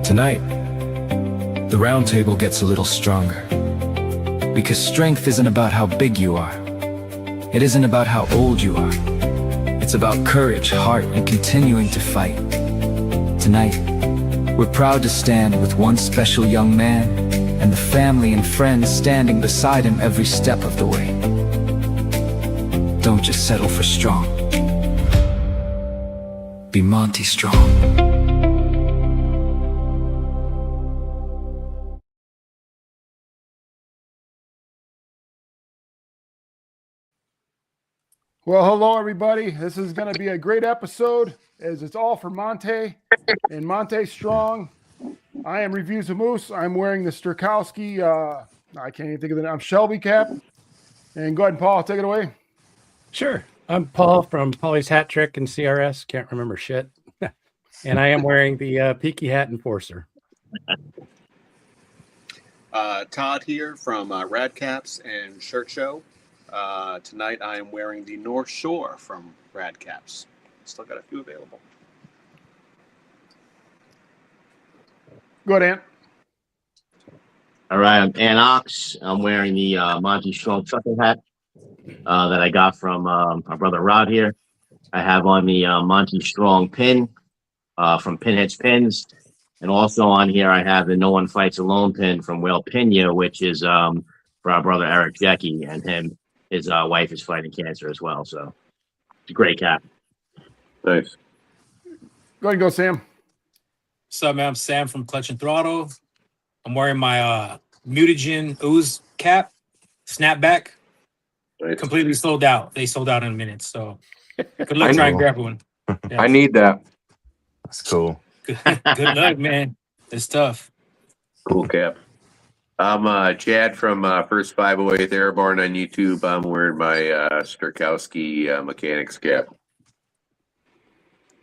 Tonight, the Roundtable gets a little stronger. Because strength isn't about how big you are. It isn't about how old you are. It's about courage, heart, and continuing to fight. Tonight, we're proud to stand with one special young man and the family and friends standing beside him every step of the way. Don't just settle for strong. Be Monte strong. Well, hello, everybody. This is going to be a great episode, as it's all for Monte and Monte Strong. I am Reviews of Moose. I'm wearing the Sturkowski, I can't even think of the name, I'm Shelby cap. And go ahead, and Paul, take it away. Sure. I'm Paul from Polly's Hat Trick and CRS. Can't remember shit. And I am wearing the Peaky Hat Enforcer. Todd here from Radcaps and Shirt Show. Tonight I am wearing the North Shore from Radcaps. Still got a few available. Go ahead, Ant. All right, I'm Ant Ox. I'm wearing the Monte Strong trucker hat that I got from my brother Rod here. I have on the Monte Strong pin from Pinhead's Pins. And also on here, I have the No One Fights Alone pin from Will Pena, which is for our brother Eric Jecky, and his wife is fighting cancer as well. So it's a great cap. Nice. Go ahead and go, Sam. What's up, man? I'm Sam from Clutch and Throttle. I'm wearing my Mutagen Ooze cap, snapback. Nice. Completely sold out. They sold out in a minute. So good luck trying to grab one. Yeah. I need that. That's cool. Good luck, man. It's tough. Cool cap. I'm Chad from First 508 Airborne on YouTube. I'm wearing my Sturkowski mechanics cap.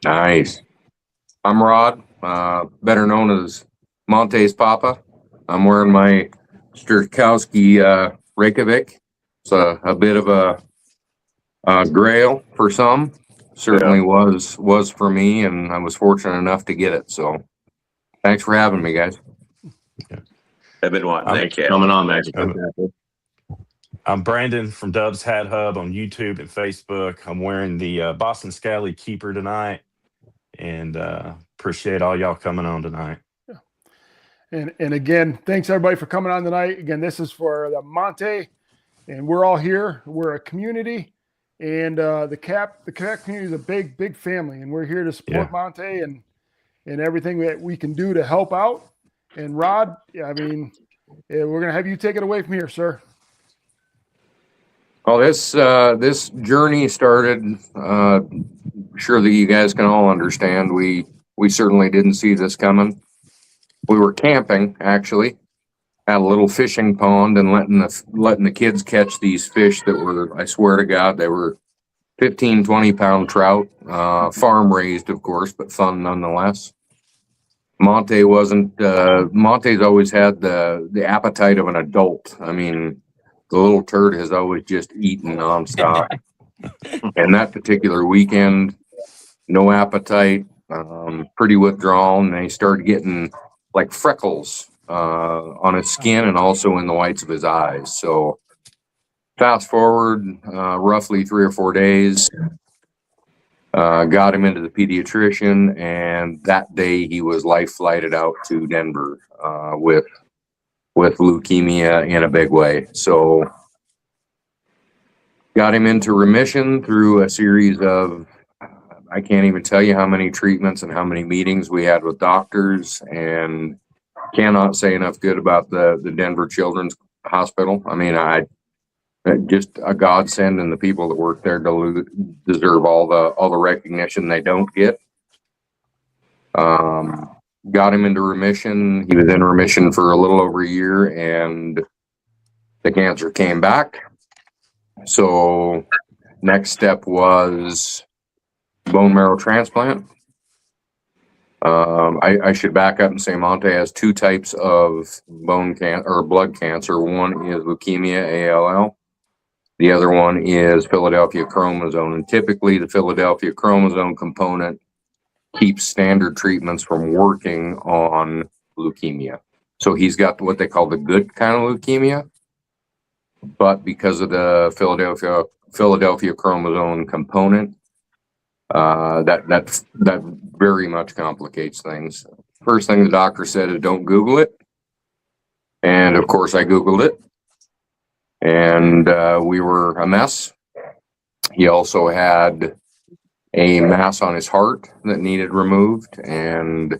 Nice. I'm Rod, better known as Monte's Papa. I'm wearing my Sturkowski Reykjavik. It's a bit of a grail for some. Certainly was for me, and I was fortunate enough to get it. So thanks for having me, guys. I've been wanting that cap. Coming on, Magic. I'm Brandon from Dub's Hat Hub on YouTube and Facebook. I'm wearing the Boston Scally Keeper tonight, and appreciate all y'all coming on tonight. And again, thanks everybody for coming on tonight. Again, this is for the Monte, and we're all here. We're a community, and the cap community is a big family, and we're here to support Monte and everything that we can do to help out. And Rod, I mean, we're gonna have you take it away from here, sir. Well, this journey started. Sure that you guys can all understand. We certainly didn't see this coming. We were camping, actually, at a little fishing pond and letting the kids catch these fish that were, I swear to God, they were 15, 20-pound trout, farm raised, of course, but fun nonetheless. Monte's always had the appetite of an adult. I mean, the little turd has always just eaten nonstop. And that particular weekend, no appetite, pretty withdrawn, and he started getting like freckles on his skin and also in the whites of his eyes. So fast forward roughly 3 or 4 days, got him into the pediatrician, and that day he was life flighted out to Denver with leukemia in a big way. So got him into remission through a series of, I can't even tell you how many treatments and how many meetings we had with doctors, and cannot say enough good about the Denver Children's Hospital. I mean, just a godsend, and the people that work there deserve all the recognition they don't get. Got him into remission. He was in remission for a little over a year, and the cancer came back. So next step was bone marrow transplant. I should back up and say Monte has 2 types of blood cancer. One is leukemia, ALL. The other one is Philadelphia chromosome. And typically the Philadelphia chromosome component keeps standard treatments from working on leukemia. So he's got what they call the good kind of leukemia, but because of the Philadelphia chromosome component, that very much complicates things. First thing the doctor said is don't Google it, and of course I Googled it, and we were a mess. He also had a mass on his heart that needed removed, and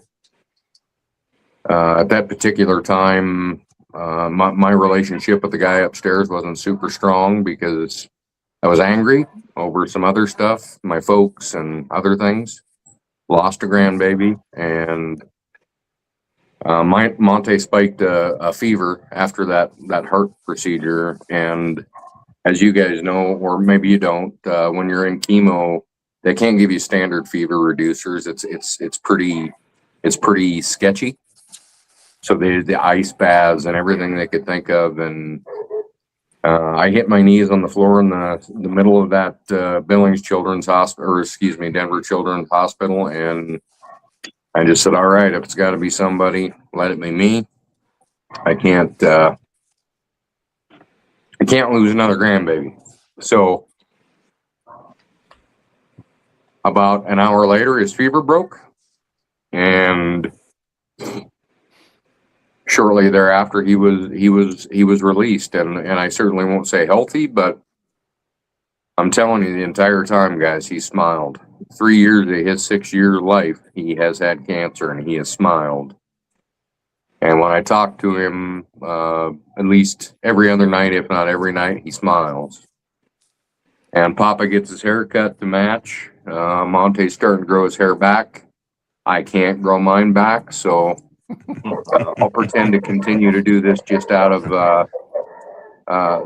at that particular time, my relationship with the guy upstairs wasn't super strong because I was angry over some other stuff, my folks and other things. Lost a grandbaby, and Monte spiked a fever after that heart procedure. And as you guys know, or maybe you don't, when you're in chemo, they can't give you standard fever reducers. It's pretty sketchy. So the ice baths and everything they could think of, and I hit my knees on the floor in the middle of that Billings Children's Hospital, or excuse me, Denver Children's Hospital, and I just said, "All right, if it's got to be somebody, let it be me. I can't lose another grandbaby." So about an hour later, his fever broke, and shortly thereafter, he was released, and I certainly won't say healthy, but I'm telling you, the entire time, guys, he smiled. 3 years of his 6-year life, he has had cancer, and he has smiled. And when I talk to him, at least every other night, if not every night, he smiles. And Papa gets his hair cut to match. Monte's starting to grow his hair back. I can't grow mine back, so I'll pretend to continue to do this just out of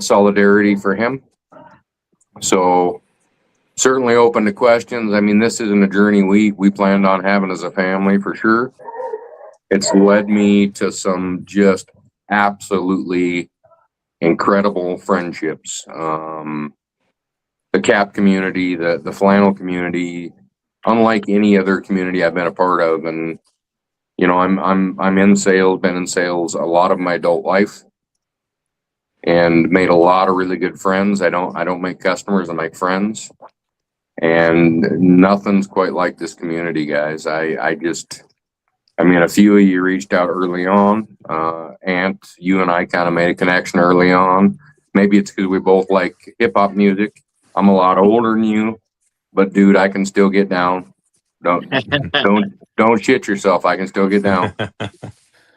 solidarity for him. So certainly open to questions. I mean, this isn't a journey we planned on having as a family for sure. It's led me to some just absolutely incredible friendships. The CAP community, the flannel community, unlike any other community I've been a part of. And you know, I'm in sales, been in sales a lot of my adult life, and made a lot of really good friends. I don't make customers, I make friends. And nothing's quite like this community, guys. I mean, a few of you reached out early on. Ant, you and I kind of made a connection early on. Maybe it's because we both like hip hop music. I'm a lot older than you, but dude, I can still get down. Don't shit yourself. I can still get down.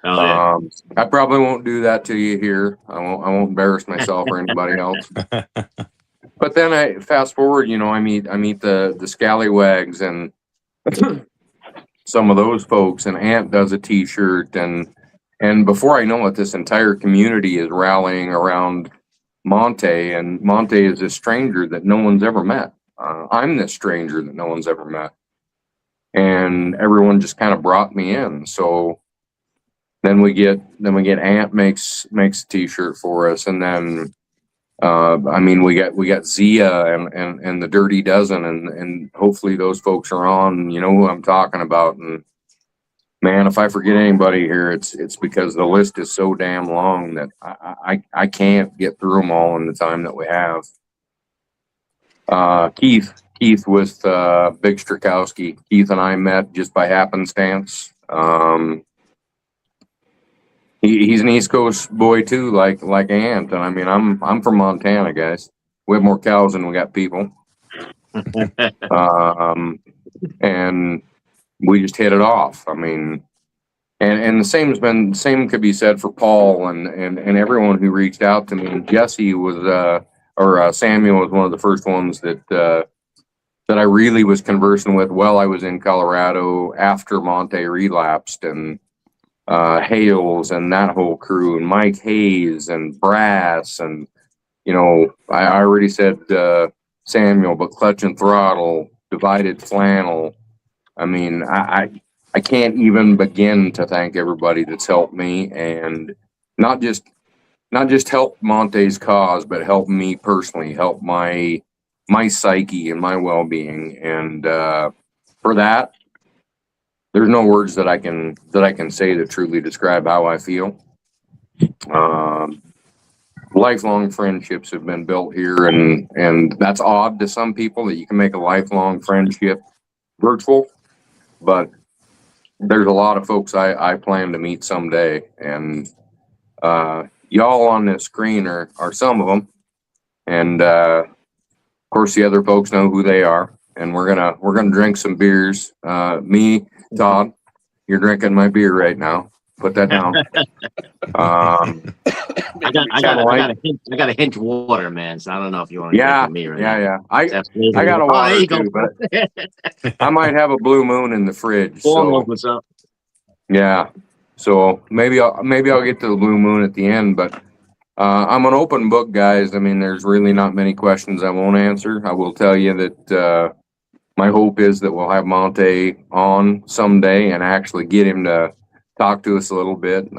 Oh, yeah. I probably won't do that to you here. I won't embarrass myself or anybody else. But then I fast forward, you know, I meet the scallywags and some of those folks, and Ant does a t-shirt, and before I know it, this entire community is rallying around Monte, and Monte is this stranger that no one's ever met. I'm this stranger that no one's ever met. And everyone just kind of brought me in. So then we get Ant makes a t-shirt for us, and then I mean we got Zia and the Dirty Dozen, and hopefully those folks are on. You know who I'm talking about. And man, if I forget anybody here, it's because the list is so damn long that I can't get through them all in the time that we have. Keith with Big Strakowski. Keith and I met just by happenstance. He's an East Coast boy too, like Ant. And I mean, I'm from Montana, guys. We have more cows than we got people. And we just hit it off. I mean, and the same could be said for Paul and everyone who reached out to me. And Jesse was Samuel was one of the first ones that I really was conversing with while I was in Colorado after Monte relapsed, and Hales and that whole crew, and Mike Hayes and Brass, and you know, I already said Samuel, but Clutch and Throttle, Divided Flannel. I mean, I can't even begin to thank everybody that's helped me, and not just help Monte's cause, but help me personally, help my psyche and my well-being. And for that, there's no words that I can say to truly describe how I feel. Lifelong friendships have been built here, and that's odd to some people that you can make a lifelong friendship virtual, but there's a lot of folks I plan to meet someday, and y'all on this screen are some of them, and of course the other folks know who they are, and we're gonna drink some beers. Me, Todd, you're drinking my beer right now. Put that down. I got a hint of water, man. So I don't know if you want to drink with me right now. Yeah. I got a water too, but I might have a Blue Moon in the fridge. So What's up? yeah, so maybe I'll get to the Blue Moon at the end, but I'm an open book, guys. I mean, there's really not many questions I won't answer. I will tell you that my hope is that we'll have Monte on someday and actually get him to talk to us a little bit.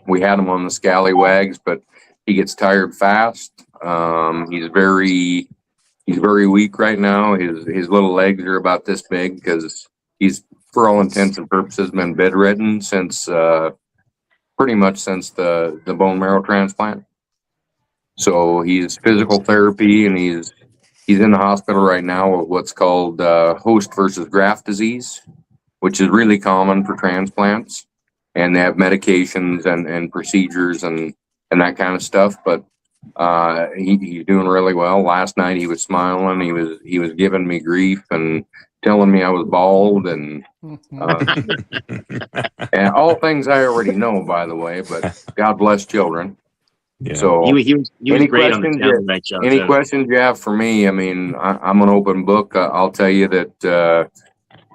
We had him on the scallywags, but he gets tired fast. He's very weak right now. His little legs are about this big because he's, for all intents and purposes, been bedridden since pretty much since the bone marrow transplant. So he's physical therapy, and he's in the hospital right now with what's called host versus graft disease, which is really common for transplants. And they have medications and procedures and that kind of stuff. But he's doing really well. Last night he was smiling. He was giving me grief and telling me I was bald and and all things I already know, by the way. But God bless children. Yeah. So He was great on the Cadillac show. Any questions you have for me? I mean, I'm an open book. I'll tell you that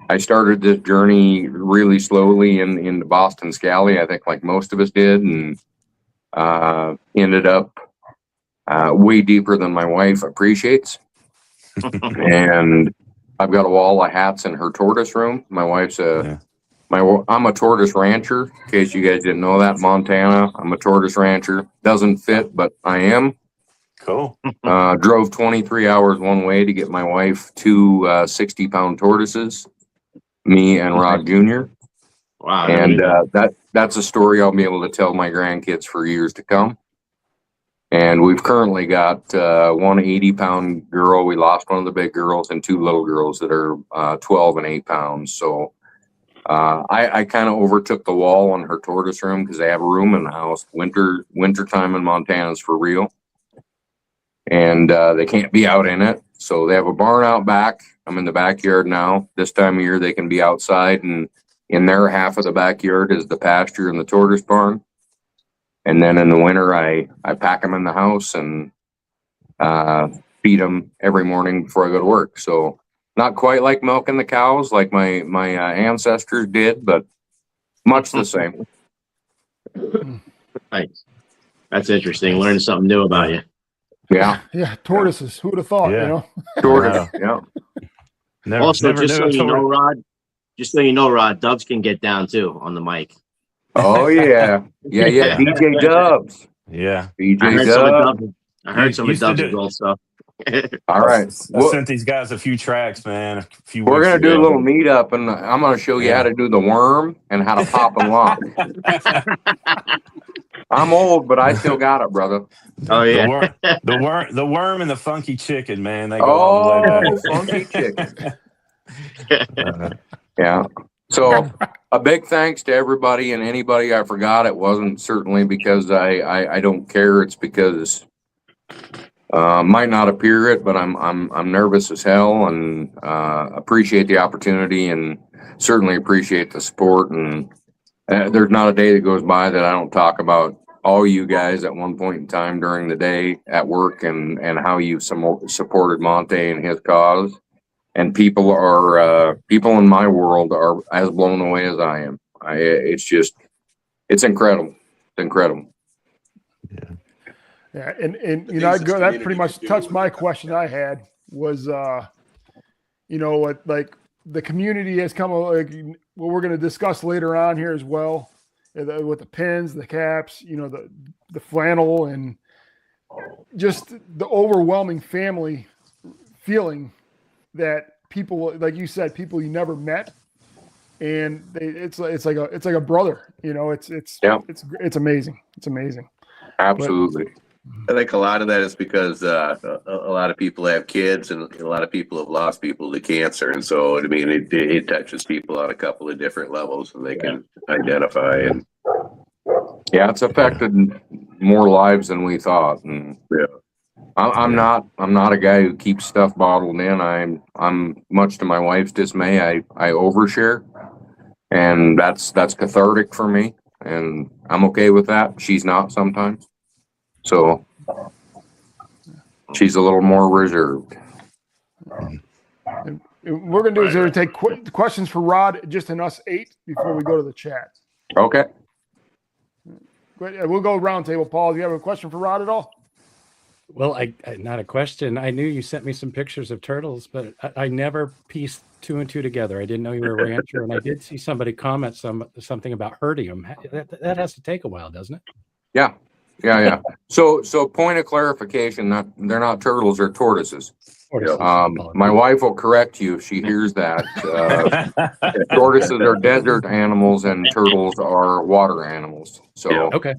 I started this journey really slowly in the Boston Scally, I think like most of us did, and ended up way deeper than my wife appreciates. And I've got a wall of hats in her tortoise room. My wife's I'm a tortoise rancher, in case you guys didn't know that, Montana. I'm a tortoise rancher. Doesn't fit, but I am. Cool. Drove 23 hours one way to get my wife two 60-pound tortoises, me and Rod Jr. Wow. And that's a story I'll be able to tell my grandkids for years to come. And we've currently got one 80-pound girl. We lost one of the big girls, and two little girls that are 12 and 8 pounds. So I kind of overtook the wall on her tortoise room because they have a room in the house. Winter time in Montana is for real, and they can't be out in it. So they have a barn out back. I'm in the backyard now. This time of year they can be outside, and in their half of the backyard is the pasture and the tortoise barn. And then in the winter I pack them in the house and feed them every morning before I go to work. So not quite like milking the cows like my ancestors did, but much the same. Nice. That's interesting. Learning something new about you. Yeah. Yeah, tortoises. Who would have thought? Yeah. You know, Tortoise. Yeah. Also, never just knew so a you know, tortoise. Rod, just so you know, Rod, Dubs can get down too on the mic. Oh yeah. Yeah. DJ Dubs. Yeah. DJ Dubs. I heard some of Used to Dubs' do- old stuff. All right. I sent these guys a few tracks, man. We're weeks gonna do a ago. little meetup, and I'm gonna show you how to do the worm and how to pop and lock. I'm old, but I still got it, brother. Oh yeah. The worm and the funky chicken, man. They go all the way back. Funky chicken. Yeah. So a big thanks to everybody and anybody I forgot. It wasn't certainly because I don't care. It's because might not appear it, but I'm nervous as hell, and appreciate the opportunity and certainly appreciate the support. And there's not a day that goes by that I don't talk about all you guys at one point in time during the day at work, and how you supported Monte and his cause. And people in my world are as blown away as I am. It's incredible. It's incredible. yeah, and you know, that pretty much touched my question I had was, you know, what like the community has come, like what we're going to discuss later on here as well, with the pins, the caps, you know, the flannel, and just the overwhelming family feeling that people, like you said, people you never met, and it's like a brother. You know, it's amazing. It's amazing. Absolutely. I think a lot of that is because a lot of people have kids, and a lot of people have lost people to cancer, and so I mean it touches people on a couple of different levels, and they can identify. And yeah, it's affected more lives than we thought. And yeah. I'm not a guy who keeps stuff bottled in. I'm much to my wife's dismay. I overshare, and that's cathartic for me, and I'm okay with that. She's not sometimes. So she's a little more reserved. And we're going to do is we're going to take questions for Rod, just in us 8, before we go to the chat. Okay. We'll go roundtable. Paul, do you have a question for Rod at all? Well, I not a question. I knew you sent me some pictures of turtles, but I never pieced 2 and 2 together. I didn't know you were a rancher, and I did see somebody comment something about herding them. That has to take a while, doesn't it? Yeah. So point of clarification, they're not turtles, they're tortoises. My wife will correct you if she hears that. Tortoises are desert animals and turtles are water animals. So okay.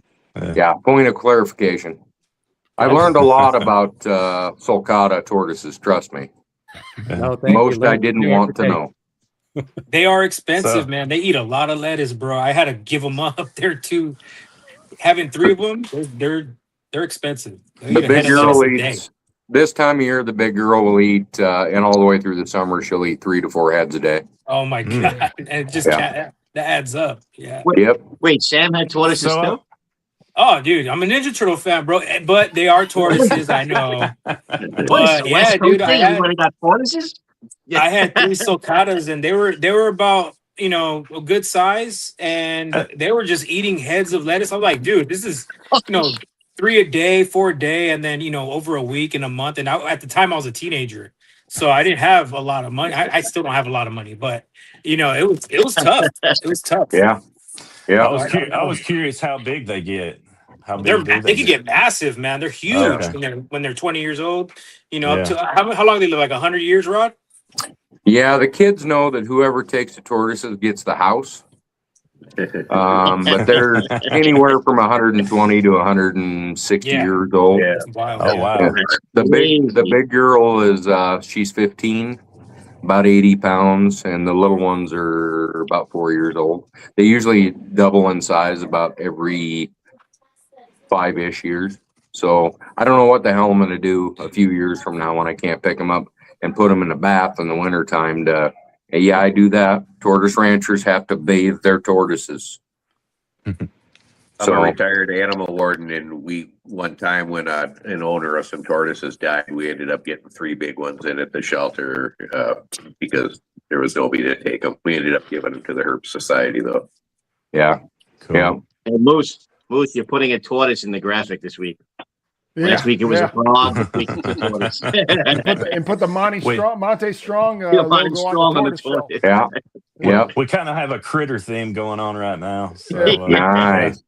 Yeah, point of clarification. I've learned a lot about sulcata tortoises, trust me. No, most I didn't want to know. They are expensive, man. They eat a lot of lettuce, bro. I had to give them up. They're too. Having 3 of them, they're expensive. The big girl eats this time of year. The big girl will eat, and all the way through the summer, she'll eat 3 to 4 heads a day. Oh my god! And it just that adds up. Yeah. Wait, Sam had tortoises too? Oh, dude, I'm a Ninja Turtle fan, bro. But they are tortoises, I know. But yeah, dude, I got tortoises. Yeah. I had 3 sulcatas, and they were about a good size, and they were just eating heads of lettuce. I'm like, dude, this is 3 a day, 4 a day, and then over a week and a month. And at the time I was a teenager, so I didn't have a lot of money. I still don't have a lot of money, but it was tough. It was tough. Yeah. I was curious how big they get. How big they can get massive, man. They're huge when they're 20 years old. Up to how long they live? Like 100 years, Rod? Yeah, the kids know that whoever takes the tortoises gets the house. But they're anywhere from 120 to 160 years old. Yeah. Oh wow. Yeah. The big girl is she's 15, about 80 pounds, and the little ones are about 4 years old. They usually double in size about every 5-ish years. So I don't know what the hell I'm going to do a few years from now when I can't pick them up and put them in a bath in the wintertime I do that. Tortoise ranchers have to bathe their tortoises. I'm a retired animal warden, and one time when an owner of some tortoises died, we ended up getting 3 big ones in at the shelter because there was nobody to take them. We ended up giving them to the Herp Society, though. Yeah. Cool. Yeah. And Moose, you're putting a tortoise in the graphic this week. Last week it was a frog. This week it's a tortoise. and put the Monte Strong Monte Strong on the tortoise. Yeah. We kind of have a critter theme going on right now. So, nice.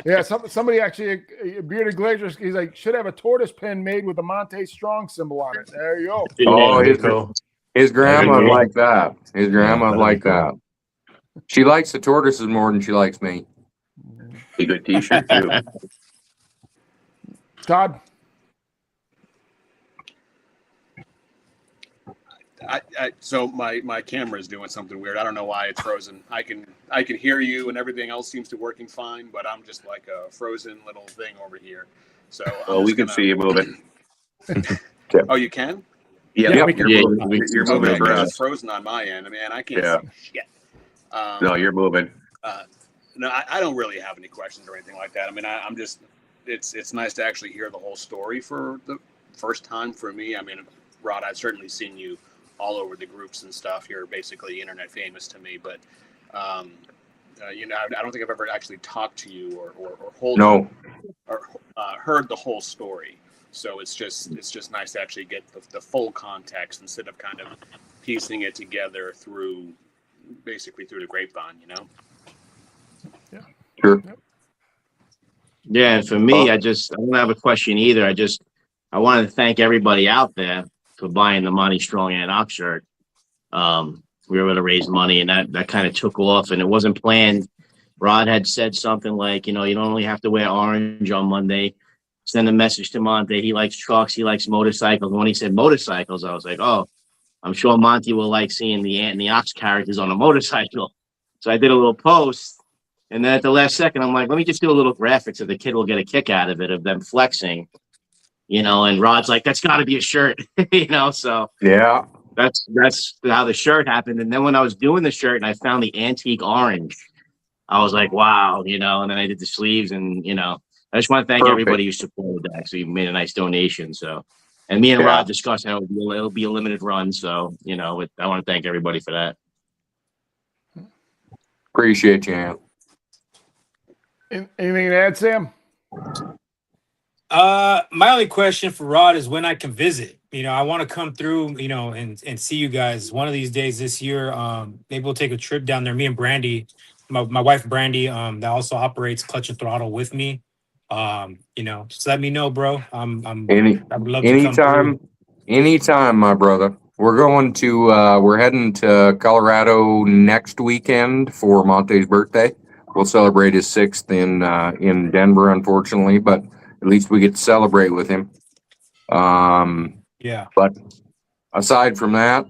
Yeah, somebody actually, Bearded Glacier, he's like, should have a tortoise pen made with the Monte Strong symbol on it. There you go. Oh, his grandma like that. His grandma like that. She likes the tortoises more than she likes me. A good t-shirt too. Todd? So my camera is doing something weird. I don't know why it's frozen. I can hear you, and everything else seems to be working fine, but I'm just like a frozen little thing over here. So we can see you moving. Oh, you can? Yeah, you're moving for us. It's frozen on my end. I mean, I can't see shit. No, you're moving. No, I don't really have any questions or anything like that. I mean, I'm just. It's nice to actually hear the whole story for the first time for me. I mean, Rod, I've certainly seen you all over the groups and stuff. You're basically internet famous to me, but I don't think I've ever actually talked to you or heard the whole story. So it's just nice to actually get the full context instead of kind of piecing it together through the grapevine, Yeah. Sure. Yeah, and for me, I don't have a question either. I wanted to thank everybody out there for buying the Monte Strong and Ox shirt. we were able to raise money, and that kind of took off, and it wasn't planned. Rod had said something like, you don't only have to wear orange on Monday. Send a message to Monte. He likes trucks. He likes motorcycles. And when he said motorcycles, I was like, oh, I'm sure Monte will like seeing the Ant and the Ox characters on a motorcycle. So I did a little post. And then at the last second, I'm like, let me just do a little graphic so the kid will get a kick out of it, of them flexing, and Rod's like, that's got to be a shirt, so Yeah. that's how the shirt happened. And then when I was doing the shirt and I found the antique orange, I was like, wow, and then I did the sleeves, and, I just want to thank everybody who supported that. So you made a nice donation. So, and me and Rod discussed how it'll be a limited run. So, I want to thank everybody for that. Appreciate you, Ant. Anything to add, Sam? My only question for Rod is when I can visit. I want to come through, and see you guys one of these days this year. Maybe we'll take a trip down there. Me and Brandy, my wife Brandy, that also operates Clutch and Throttle with me. Just let me know, bro. I would love to come through. Anytime, my brother. We're heading to Colorado next weekend for Monte's birthday. We'll celebrate his 6th in Denver, unfortunately, but at least we get to celebrate with him. Yeah. But aside from that,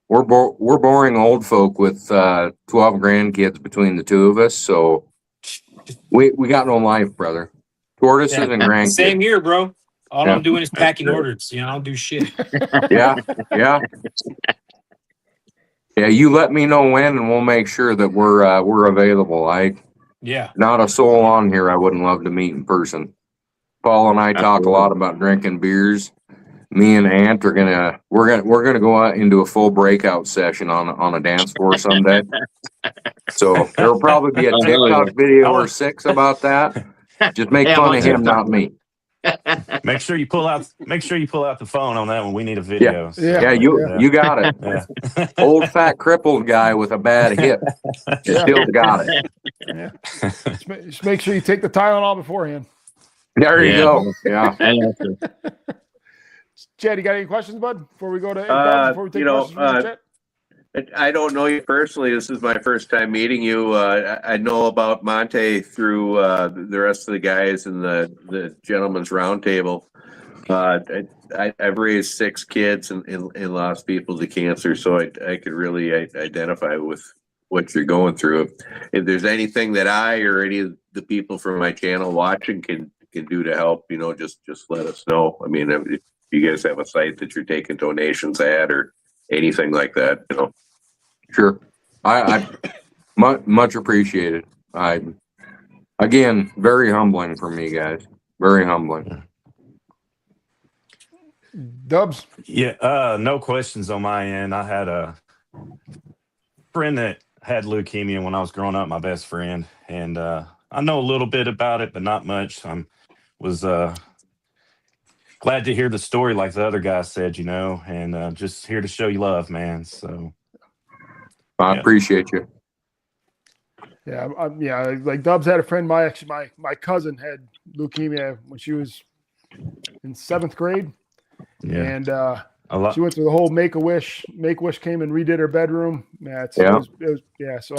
we're boring old folk with 12 grandkids between the two of us, so we got no life, brother. Tortoises and grandkids. Same here, bro. All I'm doing is packing orders. I don't do shit. Yeah. Yeah, you let me know when, and we'll make sure that we're available. Not a soul on here I wouldn't love to meet in person. Paul and I talk a lot about drinking beers. Me and Ant are we're gonna go out into a full breakout session on a dance floor someday. So there'll probably be a TikTok video or 6 about that. Just make fun of him, not me. Make sure you pull out the phone on that one. We need a video. You got it. Yeah. Old fat crippled guy with a bad hip. Still got it. Yeah. Just make sure you take the Tylenol beforehand. There you go. Yeah. Chad, you got any questions, bud? Before we go to before we take questions from the chat? I don't know you personally. This is my first time meeting you. I know about Monte through the rest of the guys in the Gentleman's Roundtable. I've raised 6 kids and lost people to cancer, so I could really identify with what you're going through. If there's anything that I or any of the people from my channel watching can do to help, just let us know. I mean, if you guys have a site that you're taking donations at or anything like that, Sure. I much appreciated. Again, very humbling for me, guys. Very humbling. Dubs? Yeah, no questions on my end. I had a friend that had leukemia when I was growing up, my best friend, and I know a little bit about it, but not much. Was glad to hear the story like the other guy said, and just here to show you love, man. So I appreciate you. Yeah, like Dubs had a friend. My cousin had leukemia when she was in 7th grade, and she went through the whole Make-A-Wish. Make-A-Wish came and redid her bedroom. So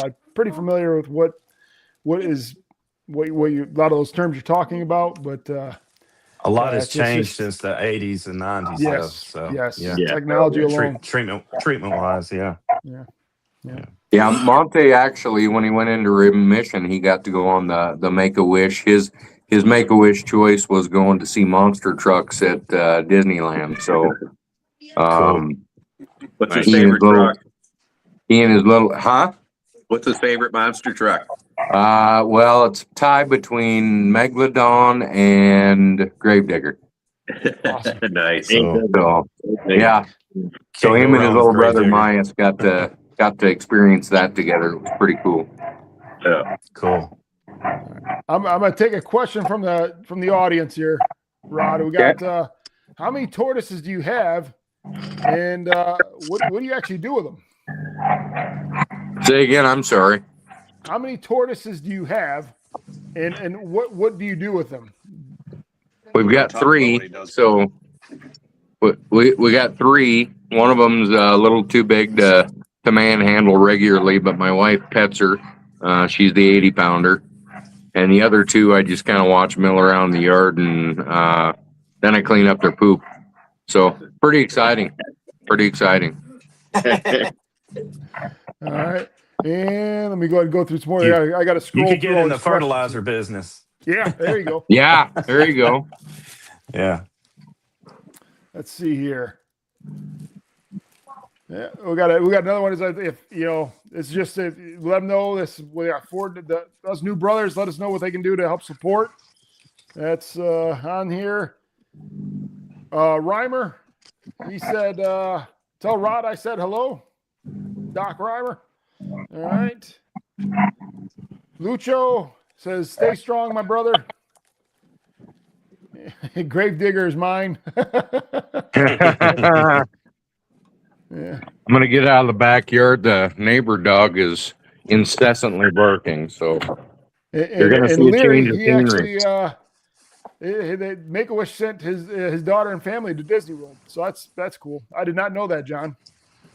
I'm pretty familiar with what you a lot of those terms you're talking about, but a lot has changed since the 80s and 90s. Yes, so, yes, technology alone. Treatment wise, Yeah. Yeah, Monte actually, when he went into remission, he got to go on the Make-A-Wish. His Make-A-Wish choice was going to see monster trucks at Disneyland. So, what's his favorite truck? He and his little, What's his favorite monster truck? Well, it's a tie between Megalodon and Gravedigger. Awesome. Nice. So, yeah. So him and his little brother Myas got to experience that together. It was pretty cool. Yeah. Cool. I'm gonna take a question from the audience here, Rod. We got how many tortoises do you have, and what do you actually do with them? Say again. I'm sorry. How many tortoises do you have, and what do you do with them? We've got 3. So we got 3. One of them's a little too big to to manhandle regularly, but my wife pets her. She's the 80 pounder. And the other two, I just kind of watch mill around the yard, and then I clean up their poop. So pretty exciting. Pretty exciting. All right. And let me go ahead and go through some more. You- I got to You scroll could through get all in these the questions fertilizer here. business. Yeah, there you go. Yeah, there you go. Yeah. Let's see here. Yeah, we got another one. Is if it's just let them know this. We got us new brothers. Let us know what they can do to help support. That's on here. Reimer, he said, "Tell Rod I said hello." Doc Reimer. All right. Lucho says, "Stay strong, my brother." Gravedigger is mine. Yeah. I'm going to get out of the backyard. The neighbor dog is incessantly barking. So you're going to see a Leary, change of he scenery. actually, Make-A-Wish sent his daughter and family to Disney World. So that's cool. I did not know that, John.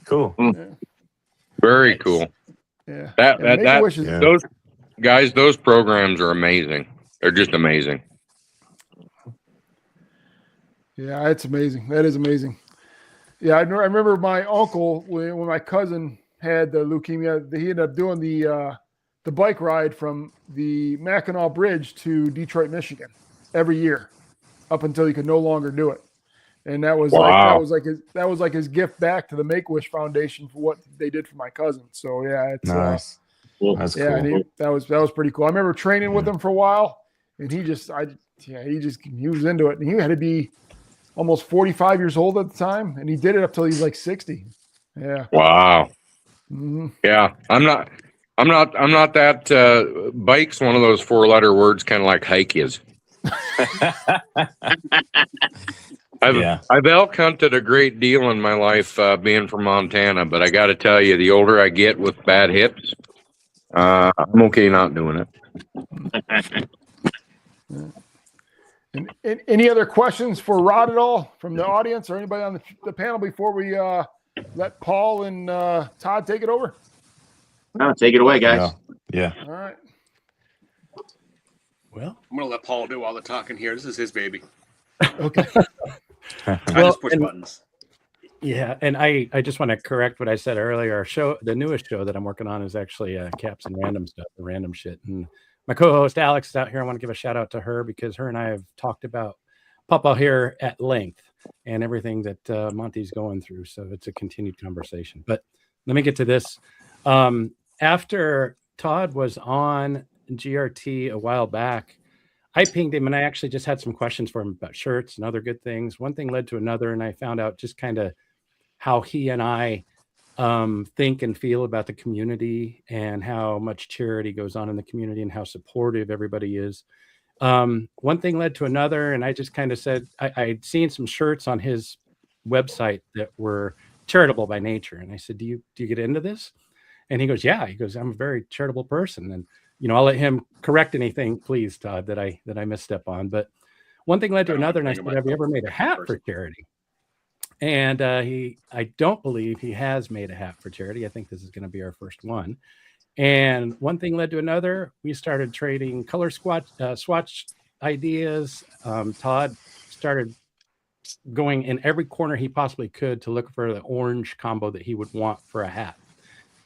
Cool. Yeah. Very cool. Yeah. That is, Yeah. those programs are amazing. They're just amazing. Yeah, it's amazing. That is amazing. Yeah, I remember my uncle when my cousin had the leukemia. He ended up doing the bike ride from the Mackinac Bridge to Detroit, Michigan, every year, up until he could no longer do it. And that was like his gift back to the Make-A-Wish Foundation for what they did for my cousin. So yeah, it's Nice. That's yeah, cool. and that was pretty cool. I remember training with him for a while, and he was into it, and he had to be almost 45 years old at the time, and he did it up till he was like 60. Yeah. Wow. Mm-hmm. Yeah, I'm not that. Bike's one of those 4-letter words, kind of like hike is. I've elk hunted a great deal in my life, being from Montana, but I got to tell you, the older I get with bad hips, I'm okay not doing it. And any other questions for Rod at all from the audience or anybody on the panel before we let Paul and Todd take it over? No, take it away, guys. Yeah. All right. Well, I'm gonna let Paul do all the talking here. This is his baby. Okay. I just push buttons. Yeah, and I just want to correct what I said earlier. Our show, the newest show that I'm working on, is actually Caps and Random Stuff, the random shit. And my co-host Alex is out here. I want to give a shout out to her because her and I have talked about Papa here at length and everything that Monte's going through. So it's a continued conversation. But let me get to this. After Todd was on GRT a while back, I pinged him and I actually just had some questions for him about shirts and other good things. One thing led to another, and I found out just kind of how he and I think and feel about the community and how much charity goes on in the community and how supportive everybody is. One thing led to another, and I just kind of said I'd seen some shirts on his website that were charitable by nature, and I said, "Do you get into this?" And he goes, "Yeah." He goes, "I'm a very charitable person," and I'll let him correct anything, please, Todd, that I misstep on. But one thing led to another, and I said, "Have you ever made a hat for charity?" And I don't believe he has made a hat for charity. I think this is going to be our first one. And one thing led to another. We started trading color swatch ideas. Todd started going in every corner he possibly could to look for the orange combo that he would want for a hat.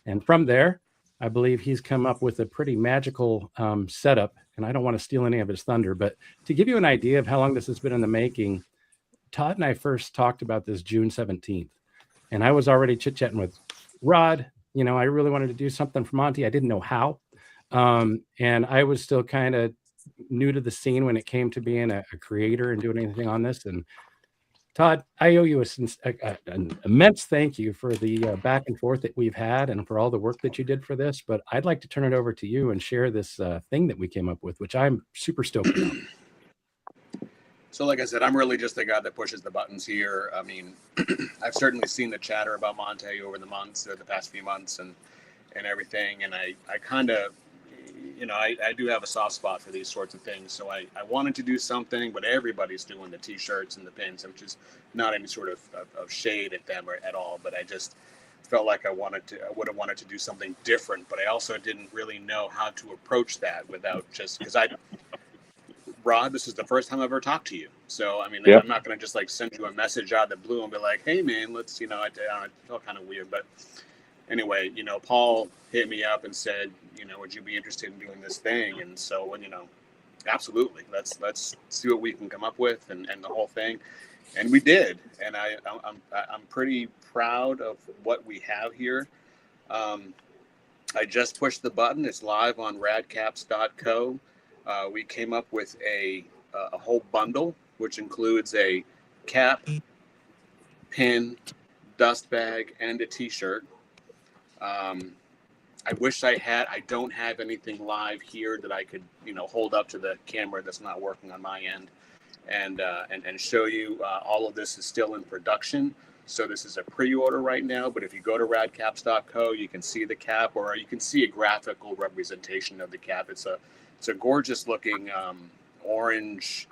And from there, I believe he's come up with a pretty magical setup. And I don't want to steal any of his thunder, but to give you an idea of how long this has been in the making, Todd and I first talked about this June 17th. And I was already chit-chatting with Rod. I really wanted to do something for Monte. I didn't know how. And I was still kind of new to the scene when it came to being a creator and doing anything on this. And Todd, I owe you an immense thank you for the back and forth that we've had and for all the work that you did for this. But I'd like to turn it over to you and share this thing that we came up with, which I'm super stoked about. So like I said, I'm really just the guy that pushes the buttons here. I mean, I've certainly seen the chatter about Monte over the past few months and everything. And I kind of, I do have a soft spot for these sorts of things. So I wanted to do something, but everybody's doing the t-shirts and the pins, which is not any sort of shade at them or at all. But felt like I would have wanted to do something different, but I also didn't really know how to approach that without just because Rod, this is the first time I've ever talked to you. So, I mean, Yep. I'm not going to just like send you a message out of the blue and be like, hey, man, let's, I felt kind of weird. But anyway, Paul hit me up and said, would you be interested in doing this thing? And so, absolutely. Let's see what we can come up with and the whole thing. And we did. And I'm pretty proud of what we have here. I just pushed the button. It's live on radcaps.co. We came up with a whole bundle, which includes a cap, pin, dust bag, and a t-shirt. I wish I don't have anything live here that I could, hold up to the camera that's not working on my end and show you. All of this is still in production. So this is a pre-order right now, but if you go to radcaps.co, you can see the cap, or you can see a graphical representation of the cap. It's a gorgeous looking orange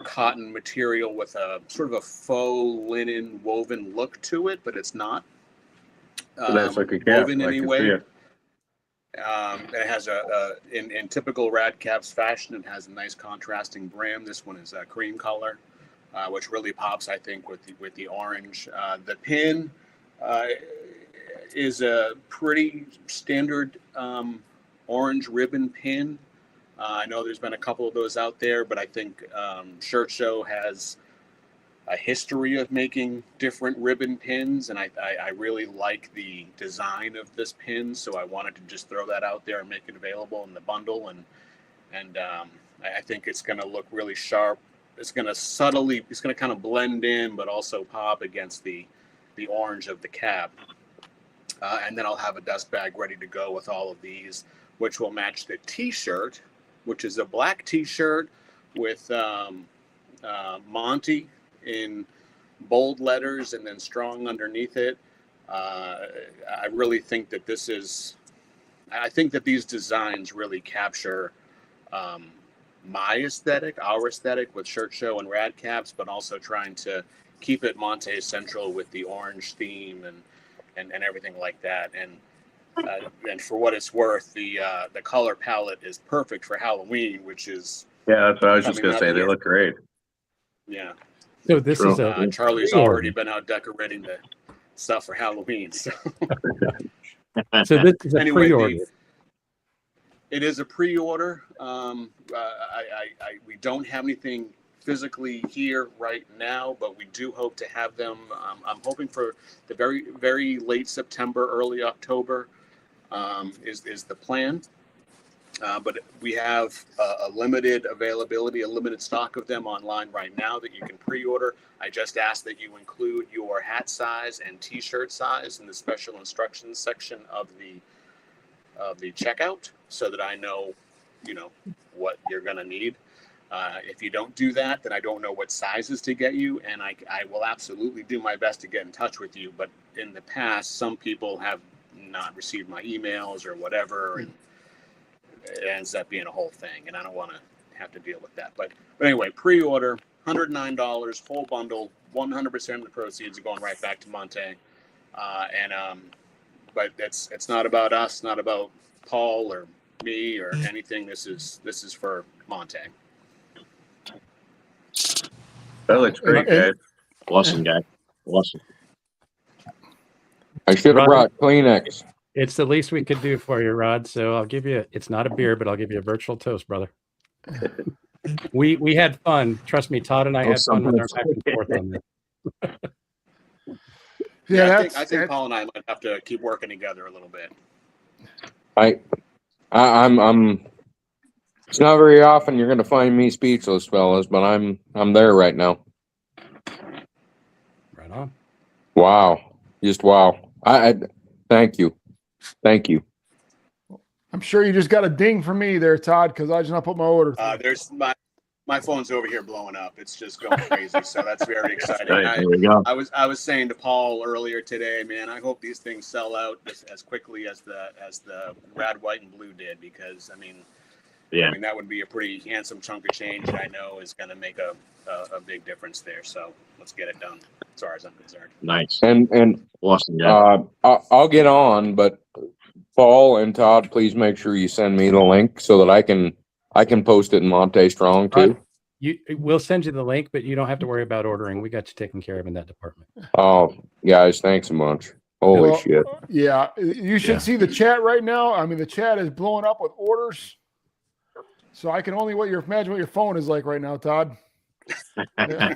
cotton material with a sort of a faux linen woven look to it, but it's not That's like a cap. woven I can anyway. see it. It has in typical Rad Caps fashion, it has a nice contrasting brim. This one is a cream color, which really pops, I think, with the orange. The pin is a pretty standard orange ribbon pin. I know there's been a couple of those out there, but I think Shirt Show has a history of making different ribbon pins, and I really like the design of this pin, so I wanted to just throw that out there and make it available in the bundle, and I think it's going to look really sharp. It's going to kind of blend in, but also pop against the orange of the cap. And then I'll have a dust bag ready to go with all of these, which will match the t-shirt, which is a black t-shirt with Monte in bold letters and then strong underneath it. I really think that I think that these designs really capture my aesthetic, our aesthetic with Shirt Show and Rad Caps, but also trying to keep it Monte central with the orange theme and everything like that. And for what it's worth, the color palette is perfect for Halloween, which is Yeah, that's what I was just gonna say. They look great. Yeah. So this is Charlie's already been out decorating the stuff for Halloween. So, so this is a anyway, pre-order. it is a pre-order. We don't have anything physically here right now, but we do hope to have them. I'm hoping for the very, very late September, early October is the plan. But we have a limited availability, a limited stock of them online right now that you can pre-order. I just ask that you include your hat size and t-shirt size in the special instructions section of the checkout so that I know, what you're going to need. If you don't do that, then I don't know what sizes to get you, and I will absolutely do my best to get in touch with you. But in the past, some people have not received my emails or whatever, and it ends up being a whole thing, and I don't want to have to deal with that. But anyway, pre-order, $109, full bundle, 100% of the proceeds are going right back to Monte. But it's not about us, not about Paul or me or anything. This is for Monte. That looks great, guys. Awesome, guy. Awesome. I should have Rod? brought Kleenex. It's the least we could do for you, Rod. So I'll give you. It's not a beer, but I'll give you a virtual toast, brother. We had fun. Trust me, Todd and I had fun with our back and forth on this. Yeah, I think Paul and I might have to keep working together a little bit. I'm. It's not very often you're going to find me speechless, fellas, but I'm there right now. Right on. Wow, just wow. I thank you. I'm sure you just got a ding from me there, Todd, because I just not put my order through. There's my phone's over here blowing up. It's just going crazy. So that's very exciting. There we go. I was saying to Paul earlier today, man, I hope these things sell out as quickly as the Rad, White, and Blue did, because I mean that would be a pretty handsome chunk of change that I know is going to make a big difference there. So let's get it done. As far as I'm concerned. Nice. And Awesome. Yeah. I'll get on, but Paul and Todd, please make sure you send me the link so that I can post it in Monte Strong too. We'll send you the link, but you don't have to worry about ordering. We got you taken care of in that department. Oh, guys, thanks a bunch. Holy Well, shit. Yeah, you should see the chat right now. I mean, the chat is blowing up with orders. So I can only imagine what your phone is like right now, Todd. Yeah.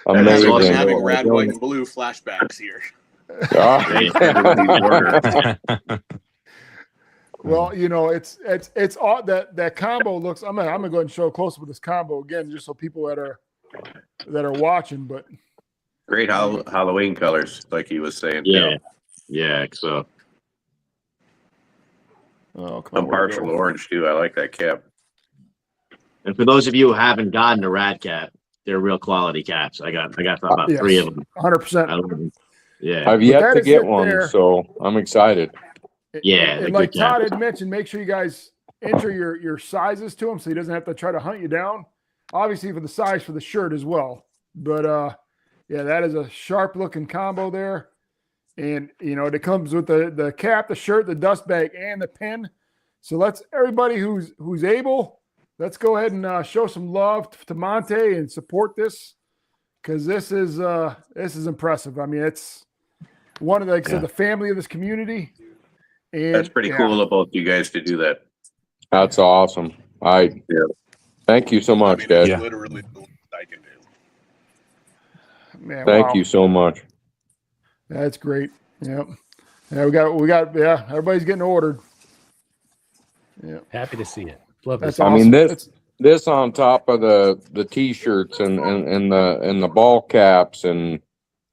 Amazing. I'm having red, white, and blue flashbacks here. Well, you know, it's odd that combo looks. I'm gonna go ahead and show close up with this combo again, just so people that are watching. But Great Halloween colors, like he was saying. Yeah. Yeah. So I'm partial orange too. I like that cap. and for those of you who haven't gotten a rat cap, they're real quality caps. I got about 3 of them. 100%. Yeah. I've yet to get one, so I'm excited. Yeah. And like Todd had mentioned, make sure you guys enter your sizes to him so he doesn't have to try to hunt you down. Obviously for the size for the shirt as well. But yeah, that is a sharp looking combo there. And you know, it comes with the cap, the shirt, the dust bag, and the pin. So let's everybody who's able, let's go ahead and show some love to Monte and support this, because this is impressive. I mean, it's one of the, like I said, the family of this community. And that's pretty cool of both you guys to do that. That's awesome. Thank you so much, guys. Literally the least I can do. Man, Thank you so much. That's great. Yep. Yeah, we got everybody's getting ordered. Yeah. Happy to see it. Love That's this. awesome. I mean, this on top of the t-shirts and the ball caps and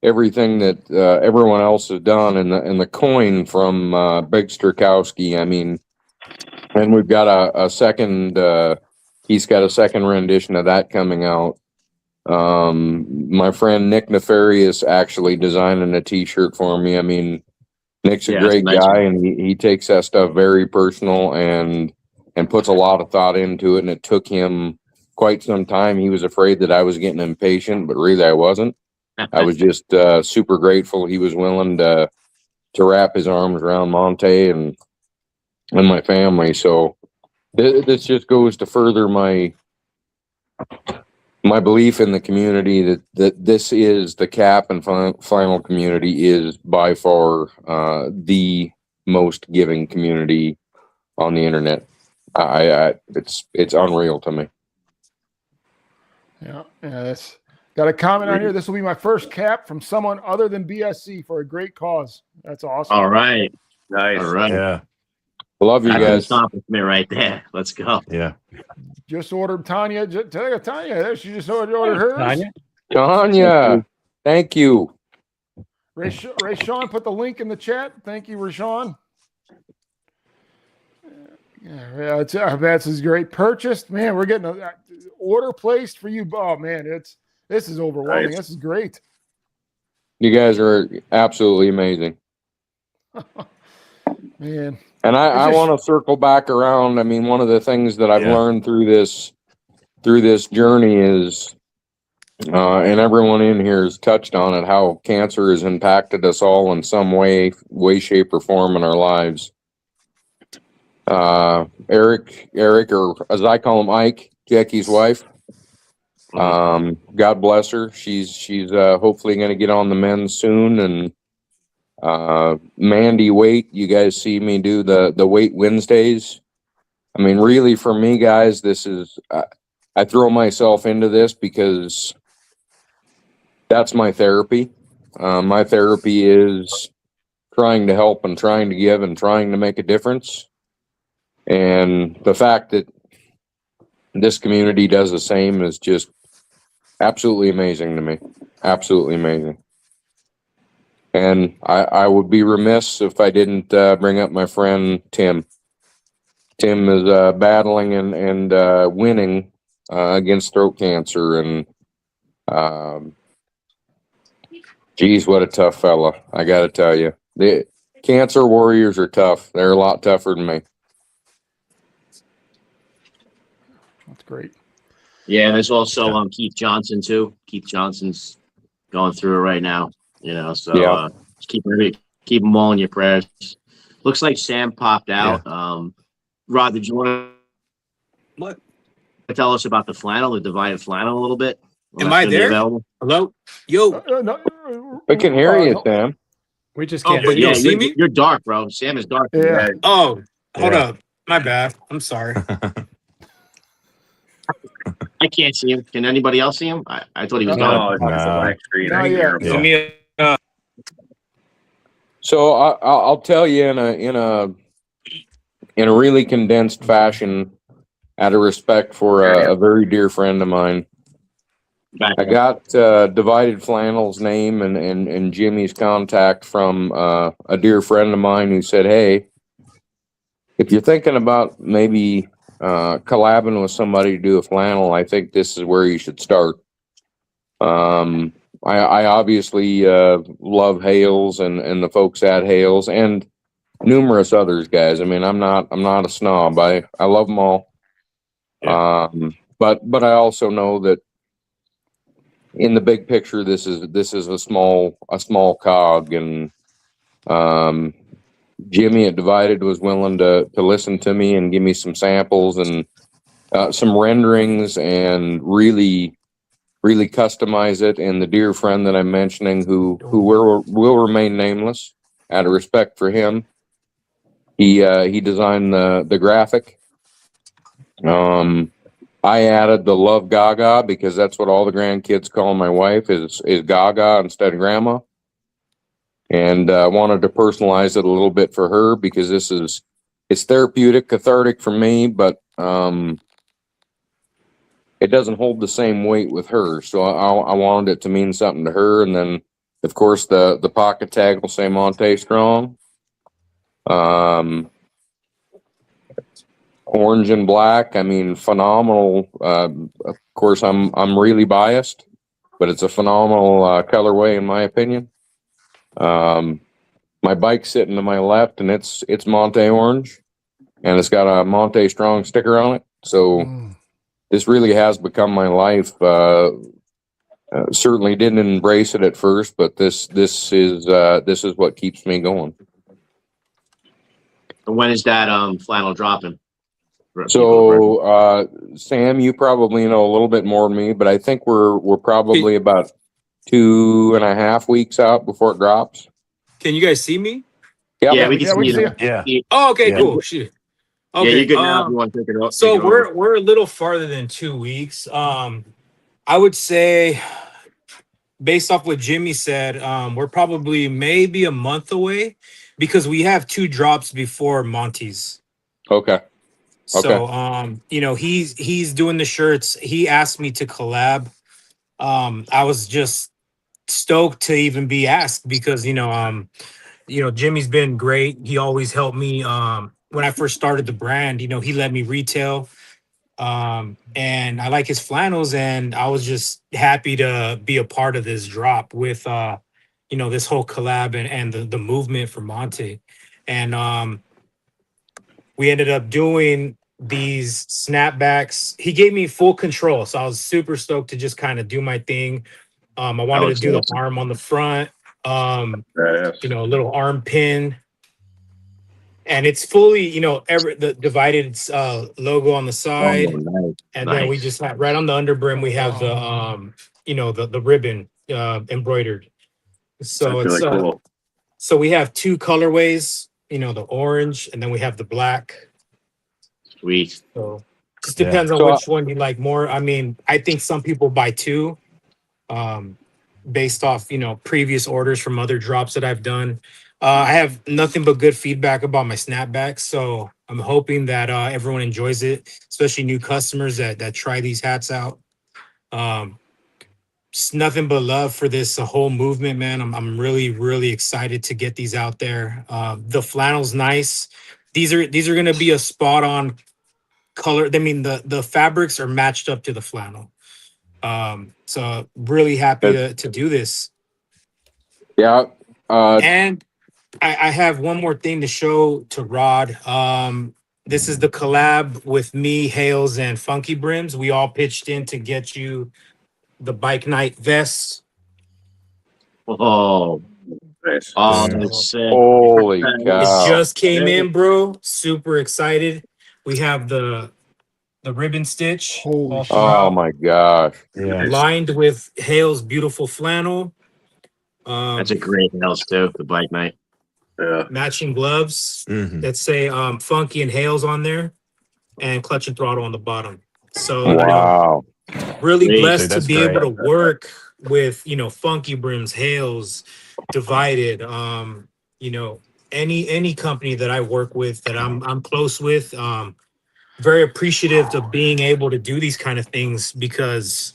everything that everyone else has done, and the coin from Big Sterkowski. I mean, and we've got a second. He's got a second rendition of that coming out. My friend Nick Nefarious actually designing a t-shirt for me. I mean, Nick's a great guy, and he takes that stuff very personal and puts a lot of thought into it. And it took him quite some time. He was afraid that I was getting impatient, but really I wasn't. I was just super grateful he was willing to wrap his arms around Monte and my family. So this just goes to further my belief in the community that this is the cap and flannel community is by far the most giving community on the internet. It's unreal to me. Yeah, that's got a comment on here. This will be my first cap from someone other than BSC for a great cause. That's awesome. All right. Nice. All right. Yeah. Love you guys. Accomplishment right there. Let's go. Yeah. Just ordered Tanya. Tanya, she just ordered hers. Tanya, thank you. Ray Sean put the link in the chat. Thank you, Rashawn. Yeah, that's a great purchase, man. We're getting an order placed for you. Oh man, this is overwhelming. Nice. This is great. You guys are absolutely amazing. Man. And I want to circle back around. I mean, one of the things that I've learned through this journey is, and everyone in here has touched on it, how cancer has impacted us all in some way, shape, or form in our lives. Eric, or as I call him, Ike, Jackie's wife. God bless her. She's hopefully going to get on the mend soon. And Mandy Weight, you guys see me do the Weight Wednesdays. I mean, really, for me, guys, this is I throw myself into this because that's my therapy. My therapy is trying to help and trying to give and trying to make a difference. And the fact that this community does the same is just absolutely amazing to me. Absolutely amazing. And I would be remiss if I didn't bring up my friend Tim. Tim is battling and winning against throat cancer. And geez, what a tough fella. I got to tell you. The cancer warriors are tough. They're a lot tougher than me. That's great. Yeah, there's also Keith Johnson too. Keith Johnson's going through it right now. So Yeah. just keep them all in your prayers. Looks like Sam popped out. Rod, did you want What? to tell us about the flannel, the divided flannel, a little bit? When Am that's I gonna be there? available? Hello? Yo. We can hear you, Sam. We just Oh, can't but see you don't you. see me? You're dark, bro. Sam is dark. Yeah. Oh, hold Yeah. up. My bad. I'm sorry. I can't see him. Can anybody else see him? I thought he was gone. No, it's just a Nah. black screen. Not I can hear him. Yeah. Give me a, So I'll tell you in a really condensed fashion, out of respect for a very dear friend of mine. I got Divided Flannel's name and Jimmy's contact from a dear friend of mine who said, "Hey, if you're thinking about maybe collabing with somebody to do a flannel, I think this is where you should start." I obviously love Hales and the folks at Hales and numerous others, guys. I mean, I'm not a snob. I love them all. But I also know that in the big picture, this is a small cog, and Jimmy at Divided was willing to listen to me and give me some samples and some renderings and really customize it. And the dear friend that I'm mentioning, who will remain nameless out of respect for him, he designed the graphic. I added the Love Gaga because that's what all the grandkids call my wife is Gaga instead of Grandma. And I wanted to personalize it a little bit for her because it's therapeutic, cathartic for me, but it doesn't hold the same weight with her. So I wanted it to mean something to her. And then, of course, the pocket tag will say Monte Strong. Orange and black. I mean, phenomenal. Of course, I'm really biased, but it's a phenomenal colorway in my opinion. My bike's sitting to my left, and it's Monte Orange, and it's got a Monte Strong sticker on it. So this really has become my life. Certainly didn't embrace it at first, but this is what keeps me going. And when is that flannel dropping? So, Sam, you probably know a little bit more than me, but I think we're probably about 2.5 weeks out before it drops. Can you guys see me? Yep. Yeah, we can see you. Yeah. Oh, okay, Yeah. cool. Shit. Okay. Yeah, you're good now if you want to take it off. So we're a little farther than 2 weeks. I would say, based off what Jimmy said, we're probably maybe a month away because we have 2 drops before Monte's. Okay. So he's doing the shirts. He asked me to collab. I was just stoked to even be asked because Jimmy's been great. He always helped me when I first started the brand. He let me retail. And I like his flannels, and I was just happy to be a part of this drop with this whole collab and the movement for Monte. And we ended up doing these snapbacks. He gave me full control, so I was super stoked to just kind of do my thing. I wanted to do the arm on the front, a little arm pin, and it's fully, the Divided logo on the side, and then we just have right on the underbrim we have the ribbon embroidered. So That's it's really cool. So we have 2 colorways, the orange, and then we have the black. Sweet. So just depends on which one you like more. I mean, I think some people buy 2, based off, previous orders from other drops that I've done. I have nothing but good feedback about my snapbacks, so I'm hoping that everyone enjoys it, especially new customers that try these hats out. Just nothing but love for this whole movement, man. I'm really, really excited to get these out there. The flannel's nice. These are going to be a spot on color. I mean, the fabrics are matched up to the flannel. So really happy to do this. Yeah. And I have one more thing to show to Rod. This is the collab with me, Hales, and Funky Brims. We all pitched in to get you the Bike Night vests. Oh, Nice. that's sick. Holy It cow. just came in, bro. Super excited. We have the ribbon stitch Holy all shit. Oh throughout, my gosh. Yeah. lined with Hale's beautiful flannel. That's a great house too. The bike night. Yeah. Matching gloves Mhm. that say Funky and Hales on there, and Clutch and Throttle on the bottom. So you know, Wow. really Sweet, blessed dude, to that's be able to great. work with, you know, Funky Brims, Hales, Divided, you know, any company that I work with that I'm close with. Very appreciative of being able to do these kind of things because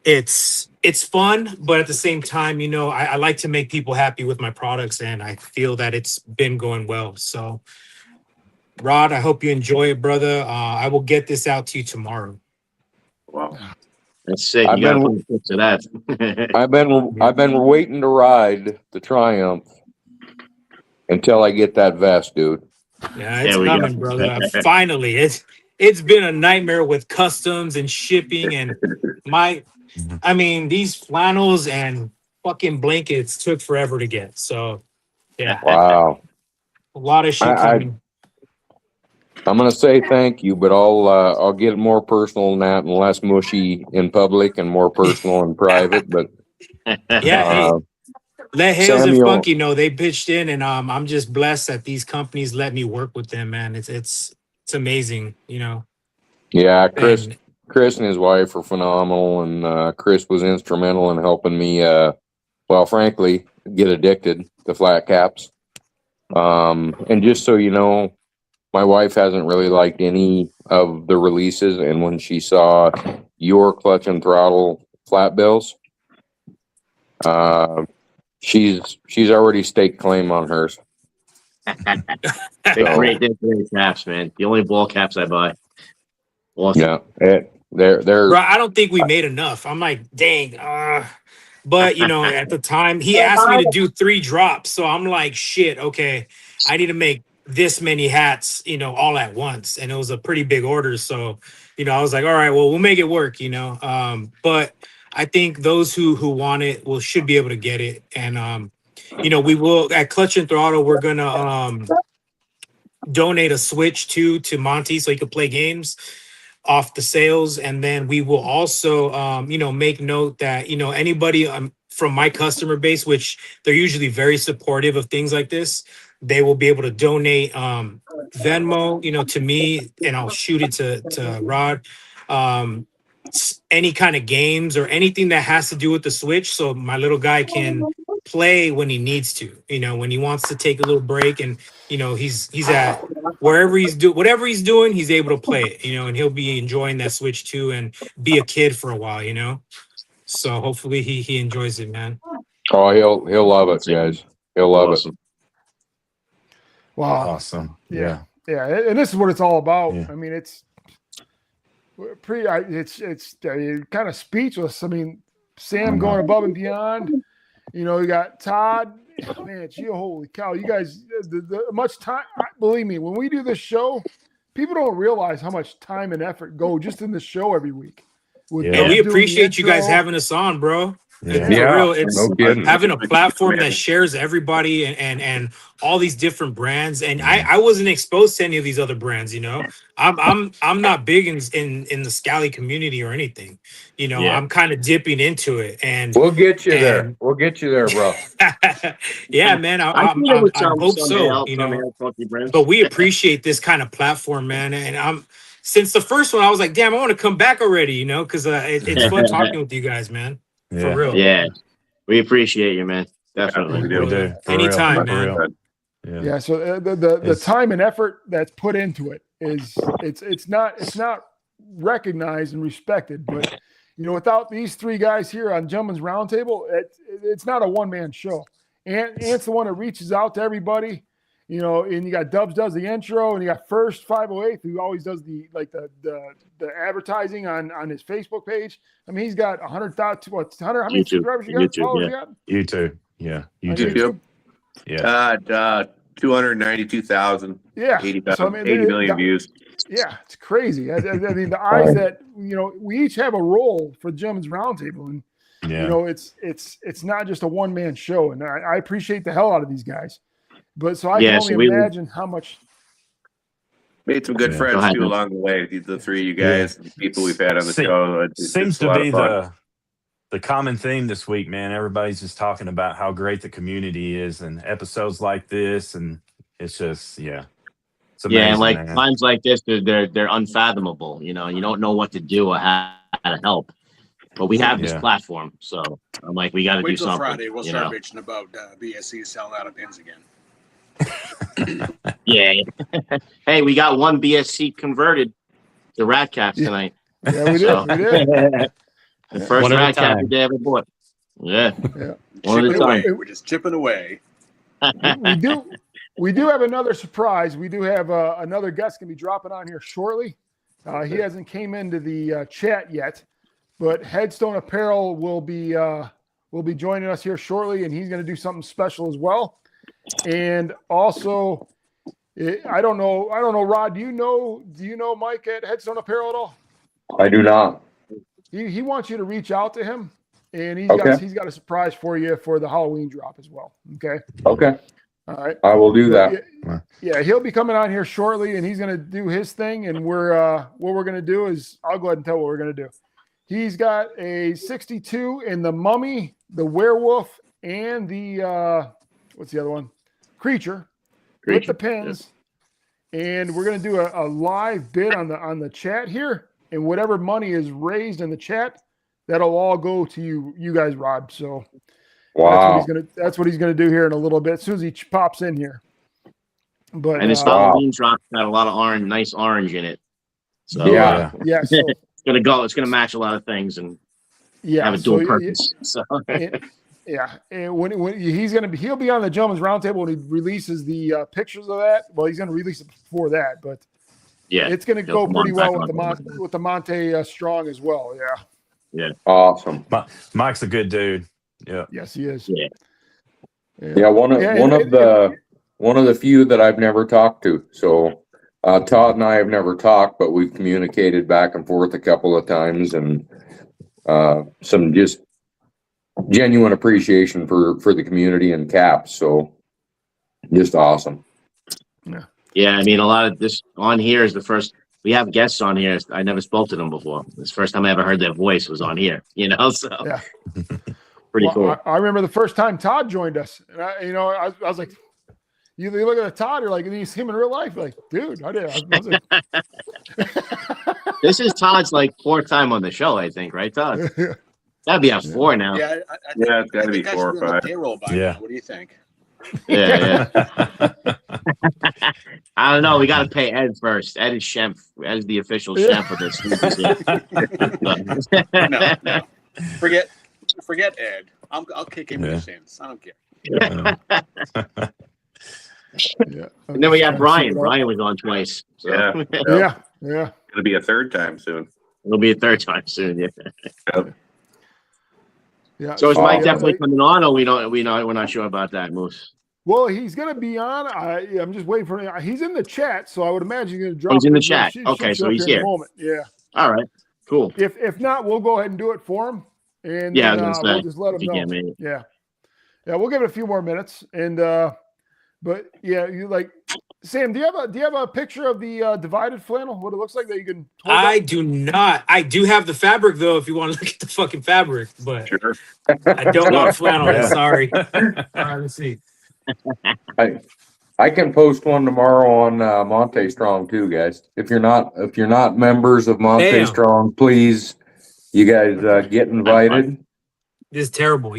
it's fun, but at the same time, you know, I like to make people happy with my products, and I feel that it's been going well. So Rod, I hope you enjoy it, brother. I will get this out to you tomorrow. Wow. That's sick. I've You gotta been- put a picture of that. I've been waiting to ride the Triumph until I get that vest, dude. Yeah, it's There we go. coming, brother. Finally, it's been a nightmare with customs and shipping and I mean, these flannels and fucking blankets took forever to get. So yeah, Wow. a lot of shit coming. I'm gonna say thank you, but I'll get more personal than that and less mushy in public and more personal in private. But Yeah, hey, let Hales and Samuel- Funky know they pitched in, and I'm just blessed that these companies let me work with them, man. It's amazing, you know. yeah, Chris And and his wife are phenomenal, and Chris was instrumental in helping me, well, frankly, get addicted to flat caps. And just so you know, my wife hasn't really liked any of the releases, and when she saw your Clutch and Throttle flat bills, she's already staked claim on hers. They're great caps, man. The only ball caps I buy. Awesome. Yeah, they're bro, I don't think we made enough. I'm like, dang. But you know, at the time, he asked me to do 3 drops, so I'm like, shit. Okay, I need to make this many hats, you know, all at once, and it was a pretty big order. So, you know, I was like, all right, well, we'll make it work, you know. But I think those who want it should be able to get it, and you know, we will at Clutch and Throttle. We're gonna donate a Switch to Monte so he could play games off the sales, and then we will also you know, make note that, you know, anybody from my customer base, which they're usually very supportive of things like this, they will be able to donate Venmo, you know, to me, and I'll shoot it to Rod, any kind of games or anything that has to do with the Switch, so my little guy can play when he needs to, you know, when he wants to take a little break, and you know, he's at wherever whatever he's doing, he's able to play it, you know, and he'll be enjoying that Switch too, and be a kid for a while, you know. So hopefully he enjoys it, man. Oh, he'll love it, guys. He'll love it. Wow. Awesome. Yeah. And this is what it's all about. Yeah. I mean, it's kind of speechless. I mean, Sam going above and beyond. You know, you got Todd. Man, it's you. Holy cow! You guys, the much time. Believe me, when we do this show, people don't realize how much time and effort go just in this show every week. Yeah. And we doing the appreciate you guys intro. having us on, bro. Yeah. For real, it's no kidding. having a platform that shares everybody and all these different brands. And I wasn't exposed to any of these other brands, you know. I'm not big in the Scally community or anything, you know. Yeah. I'm kind of dipping into it, and We'll get you there. We'll get you there, bro. yeah, man. I hope so, you know. But we appreciate this kind of platform, man. And since the first one, I was like, damn, I want to come back already, you know, because it's fun talking with you guys, man. For real. Yeah. We appreciate you, man. Definitely. We do. For Anytime, real. man. Yeah. Yeah. So the time and effort that's put into it is it's not recognized and respected. But you know, without these 3 guys here on Gentleman's Roundtable, it's not a one-man show. Ant's the one that reaches out to everybody. You know, and you got Dubs does the intro, and you got First 508 who always does the advertising on his Facebook page. I mean, he's got 100,000. What 100? How many subscribers you got? Followers you got? YouTube. Yeah. On YouTube. YouTube? Yeah. 292,000. Yeah. 80 So, I mean, 80 million views. Yeah, it's crazy. I mean, the eyes that, we each have a role for the Gentlemen's Roundtable, and it's not just a one-man show, and I appreciate the hell out of these guys. But so I can only imagine how much. Made some good friends too along the way. The three of you guys, the people we've had on the show. Seems to be the common theme this week, man. Everybody's just talking about how great the community is, and episodes like this, and it's just it's amazing, and like man. times like this, they're unfathomable. You don't know what to do or how to help. But we have this platform, so I'm like, we got to do Wait till something. Friday, we'll start bitching about BSC selling out of pins again. Yeah. Hey, we got one BSC converted to rat caps tonight. Yeah, we did. We did. The first rat cap we ever bought. Yeah. One at a time. We're just chipping away. We do have another surprise. We do have another guest going to be dropping on here shortly. He hasn't came into the chat yet, but Headstone Apparel will be joining us here shortly, and he's going to do something special as well. And also, I don't know, Rod, do you know Mike at Headstone Apparel at all? I do not. He wants you to reach out to him, and he's got a surprise for you for the Halloween drop as well. Okay. Okay. All right. I will do that. Yeah, he'll be coming on here shortly, and he's going to do his thing. And what we're going to do is, I'll go ahead and tell what we're going to do. He's got a 62 in the Mummy, the Werewolf, and the what's the other one? Creature. With the pins. And we're going to do a live bid on the chat here, and whatever money is raised in the chat, that'll all go to you guys, Rod. So wow, that's what he's gonna do here in a little bit, as soon as he pops in here. But and this Halloween drop got a lot of nice orange in it. So yeah. So it's gonna match a lot of things and have a dual purpose. And when he'll be on the Gentlemen's Roundtable when he releases the pictures of that. Well, he's gonna release it before that, but it's gonna go pretty well with the Monte Strong as well. Yeah. Awesome. Mike's a good dude. Yeah. Yes, he is. Yeah. One of the few that I've never talked to. So Todd and I have never talked, but we've communicated back and forth a couple of times, and some just genuine appreciation for the community and caps. So just awesome. Yeah, I mean, a lot of this on here is the first. We have guests on here. I never spoke to them before. This first time I ever heard their voice was on here. So pretty cool. I remember the first time Todd joined us, and I was like, you look at Todd, you're like, and he's him in real life. Like, dude, I was like, this is Todd's fourth time on the show, I think, right, Todd? That'd be 4 now. Yeah, it's got to be 4 or 5. Payroll by now. What do you think? Yeah. I don't know. We got to pay Ed first. Ed is chef. Ed is the official chef of this. No. Forget Ed. I'll kick him in the shins. I don't care. And then we have Brian. Brian was on twice. So. Yeah. It'll be a third time soon. It'll be a third time soon. Yeah. So is Mike definitely coming on, or we're not sure about that, Moose? Well, he's going to be on. I'm just waiting for him. He's in the chat, so I would imagine he's going to drop. He's in the chat. Okay, so he's here. In a moment. Yeah. All right. Cool. If not, we'll go ahead and do it for him, and we'll just let him know. Yeah. We'll give it a few more minutes, and but you like Sam. Do you have a picture of the divided flannel? What it looks like that you can? I do not. I do have the fabric though. If you want to look at the fucking fabric, but sure. I don't want flannel. Sorry. All right, let's see. I can post one tomorrow on Monte Strong too, guys. If you're not members of Monte Strong, please, you guys get invited. This is terrible.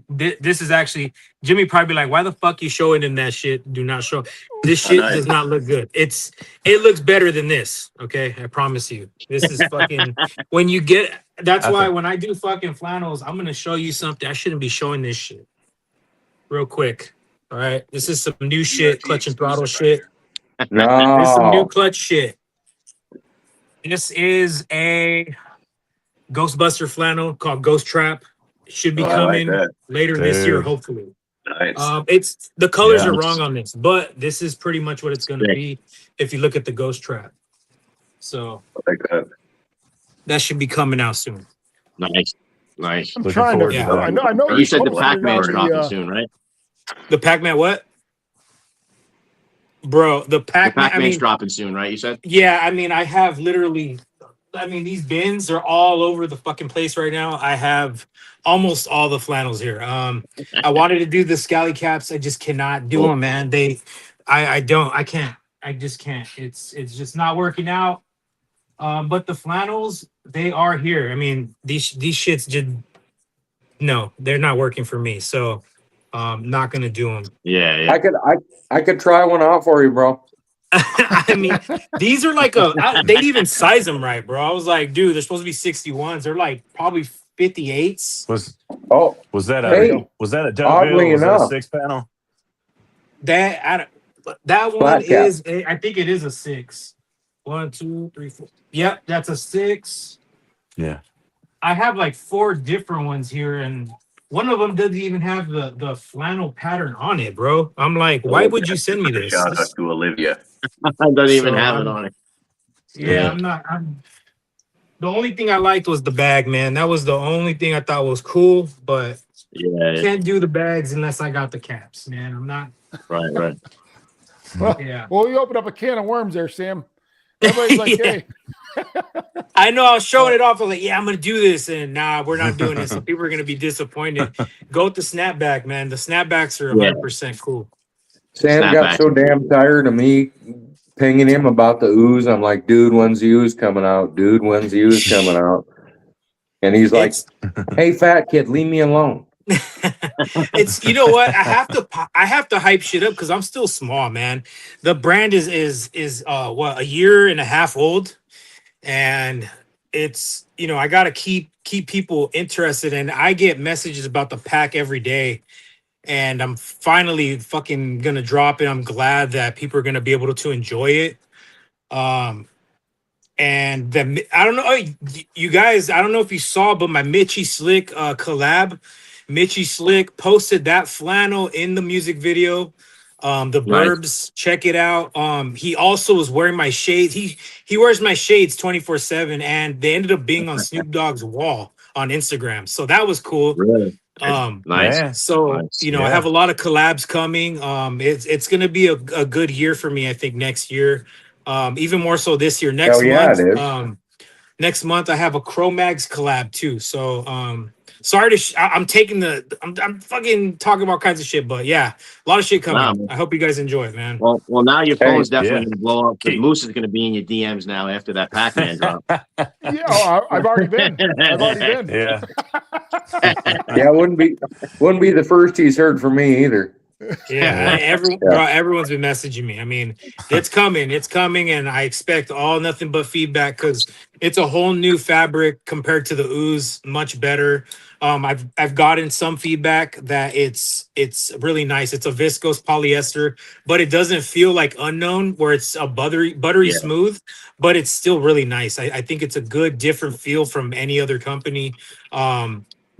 This is actually Jimmy probably like, why the fuck you showing him that shit? Do not show. This shit does not look good. It looks better than this. Okay, I promise you. This is fucking when you get. That's why when I do fucking flannels, I'm gonna show you something. I shouldn't be showing this shit. Real quick. All right, this is some new shit, clutch and throttle shit. No, this is some new clutch shit. This is a Ghostbuster flannel called Ghost Trap. It should be coming later this year, hopefully. Nice. It's the colors Yeah, are it's- wrong on this, but this is pretty much what it's going to Sick. be if you look at the ghost trap. So I like that. that should be coming out soon. Nice. Nice. I'm Looking trying to. forward to I know. I know. You said the posted it on Pac-Man's the, dropping soon, right? The Pac-Man what? Bro, the The Pac-Man, I Pac-Man's mean, dropping soon, right? You said? yeah, I mean, I have literally, I mean, these bins are all over the fucking place right now. I have almost all the flannels here. I wanted to do the scally caps. I just cannot do Cool. them, man. I can't. I just can't. It's just not working out. But the flannels, they are here. I mean, these shits just, no, they're not working for me. So, not gonna do them. Yeah, yeah. I could try one out for you, bro. I mean, these are like they didn't even size them right, bro. I was like, dude, they're supposed to be 61s. They're like probably 58s. Oh, Was that Hey, a double oddly bill? Was that a enough. 6-panel? That one Flat cap. is, I think it is a 6. 1, 2, 3, 4. Yep, that's a 6. Yeah. I have like 4 different ones here, and one of them doesn't even have the flannel pattern on it, bro. I'm like, why would you send me this? Shout out to Olivia. I don't even So have it I'm- on it. Yeah, the only thing I liked was the bag, man. That was the only thing I thought was cool, but Yeah, yeah. can't do the bags unless I got the caps, man. I'm not. Right. well, Yeah, well, you opened up a can of worms there, Sam. Everybody's like, Yeah. hey, I know. I was showing it off. I was like, yeah, I'm gonna do this, and nah, we're not doing this. So people are gonna be disappointed. Go with the snapback, man. The snapbacks are 100% cool. Sam Snap got back. so damn tired of me pinging him about the ooze. I'm like, dude, when's the ooze coming out? Dude, when's the ooze coming out? And he's like, It's hey, fat kid, leave me alone. it's you know what, I have to hype shit up because I'm still small, man. The brand is what, a year and a half old, and it's, you know, I gotta keep people interested, and I get messages about the pack every day, and I'm finally fucking gonna drop it. I'm glad that people are gonna be able to enjoy it. And then I don't know, you guys, I don't know if you saw, but my Mitchie Slick collab, Mitchie Slick posted that flannel in the music video. The Nice. Burbs, check it out. He also was wearing my shades. He wears my shades 24/7, and they ended up being on Snoop Dogg's wall on Instagram. So that was cool. Really? Um, Nice. Yeah. so Nice. you know, I Yeah. have a lot of collabs coming. It's gonna be a good year for me, I think, next year. Even more so this year. Next Hell yeah, month, it is. next month I have a Chromags collab too. So sorry to I'm taking I'm fucking talking about all kinds of shit, but yeah, a lot of shit coming. Wow, man. I hope you guys enjoy it, man. Well, now your phone's definitely Yeah. gonna blow up because Keep- Moose is gonna be in your DMs now after that Pac-Man drop. yeah, I've already been. I've already been. Yeah. Yeah, it wouldn't be the first he's heard from me either. Yeah, everyone's been messaging me. I mean, it's coming, and I expect all nothing but feedback because it's a whole new fabric compared to the ooze, much better. I've gotten some feedback that it's really nice. It's a viscose polyester, but it doesn't feel like Unknown, where it's a buttery Yeah. smooth, but it's still really nice. I think it's a good different feel from any other company.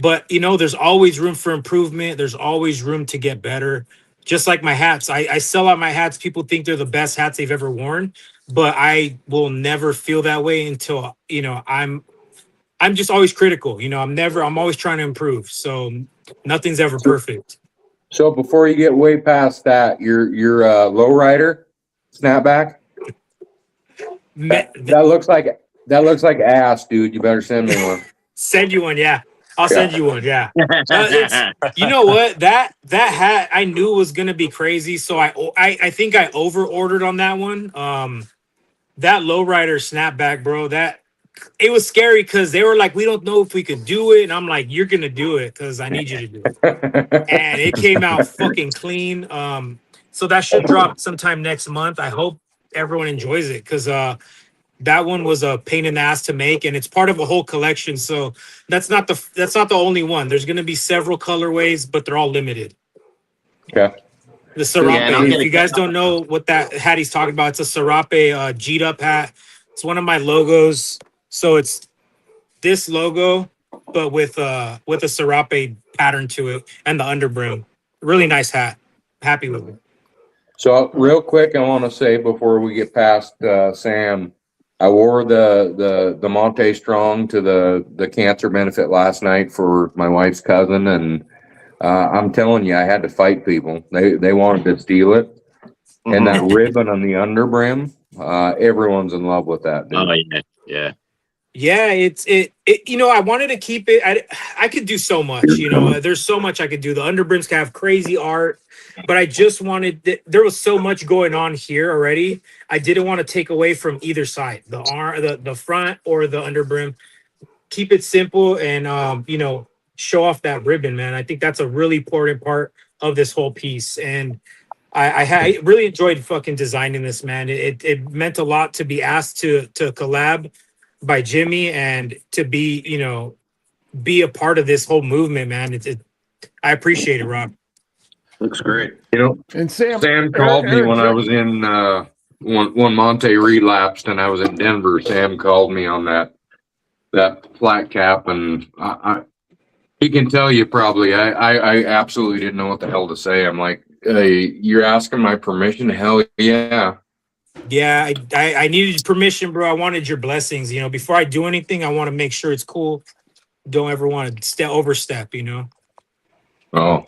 But you know, there's always room for improvement. There's always room to get better. Just like my hats, I sell out my hats. People think they're the best hats they've ever worn, but I will never feel that way until, you know, I'm just always critical. You know, I'm always trying to improve. So nothing's ever perfect. So before you get way past that, your lowrider snapback, that looks like ass, dude. You better send me one. Send you one, yeah. I'll send you one, yeah. You know what? That hat I knew was gonna be crazy, so I think I over ordered on that one. That lowrider snapback, bro. That it was scary because they were like, we don't know if we could do it, and I'm like, you're gonna do it because I need you to do it. And it came out fucking clean. So that should drop sometime next month. I hope everyone enjoys it because that one was a pain in the ass to make, and it's part of a whole collection. So that's not the only one. There's going to be several colorways, but they're all limited. Okay. The Serape. Yeah, and I'm If gonna- you guys don't know what that hat he's talking about, it's a Serape G'd up hat. It's one of my logos. So it's this logo, but with a Serape pattern to it and the underbrim. really nice hat. Happy with it. So real quick, I want to say before we get past Sam, I wore the Monte Strong to the cancer benefit last night for my wife's cousin, and I'm telling you, I had to fight people. They wanted to steal it, and that ribbon on the underbrim, everyone's in love with that, dude. Oh yeah, yeah. Yeah, it. You know, I wanted to keep it. I could do so much. You know, there's so much I could do. The underbrims can have crazy art, but I just wanted. There was so much going on here already. I didn't want to take away from either side, the front or the underbrim. Keep it simple and you know, show off that ribbon, man. I think that's a really important part of this whole piece. And I really enjoyed fucking designing this, man. It meant a lot to be asked to collab by Jimmy and to be, you know, be a part of this whole movement, man. I appreciate it, Rob. Looks great. You know, And Sam called me Eric when I Jack- was in when Monte relapsed and I was in Denver. Sam called me on that flat cap, and he can tell you probably. I absolutely didn't know what the hell to say. I'm like, hey, you're asking my permission? Hell yeah. Yeah, I needed permission, bro. I wanted your blessings. You know, before I do anything, I want to make sure it's cool. Don't ever want to overstep, you know. Oh,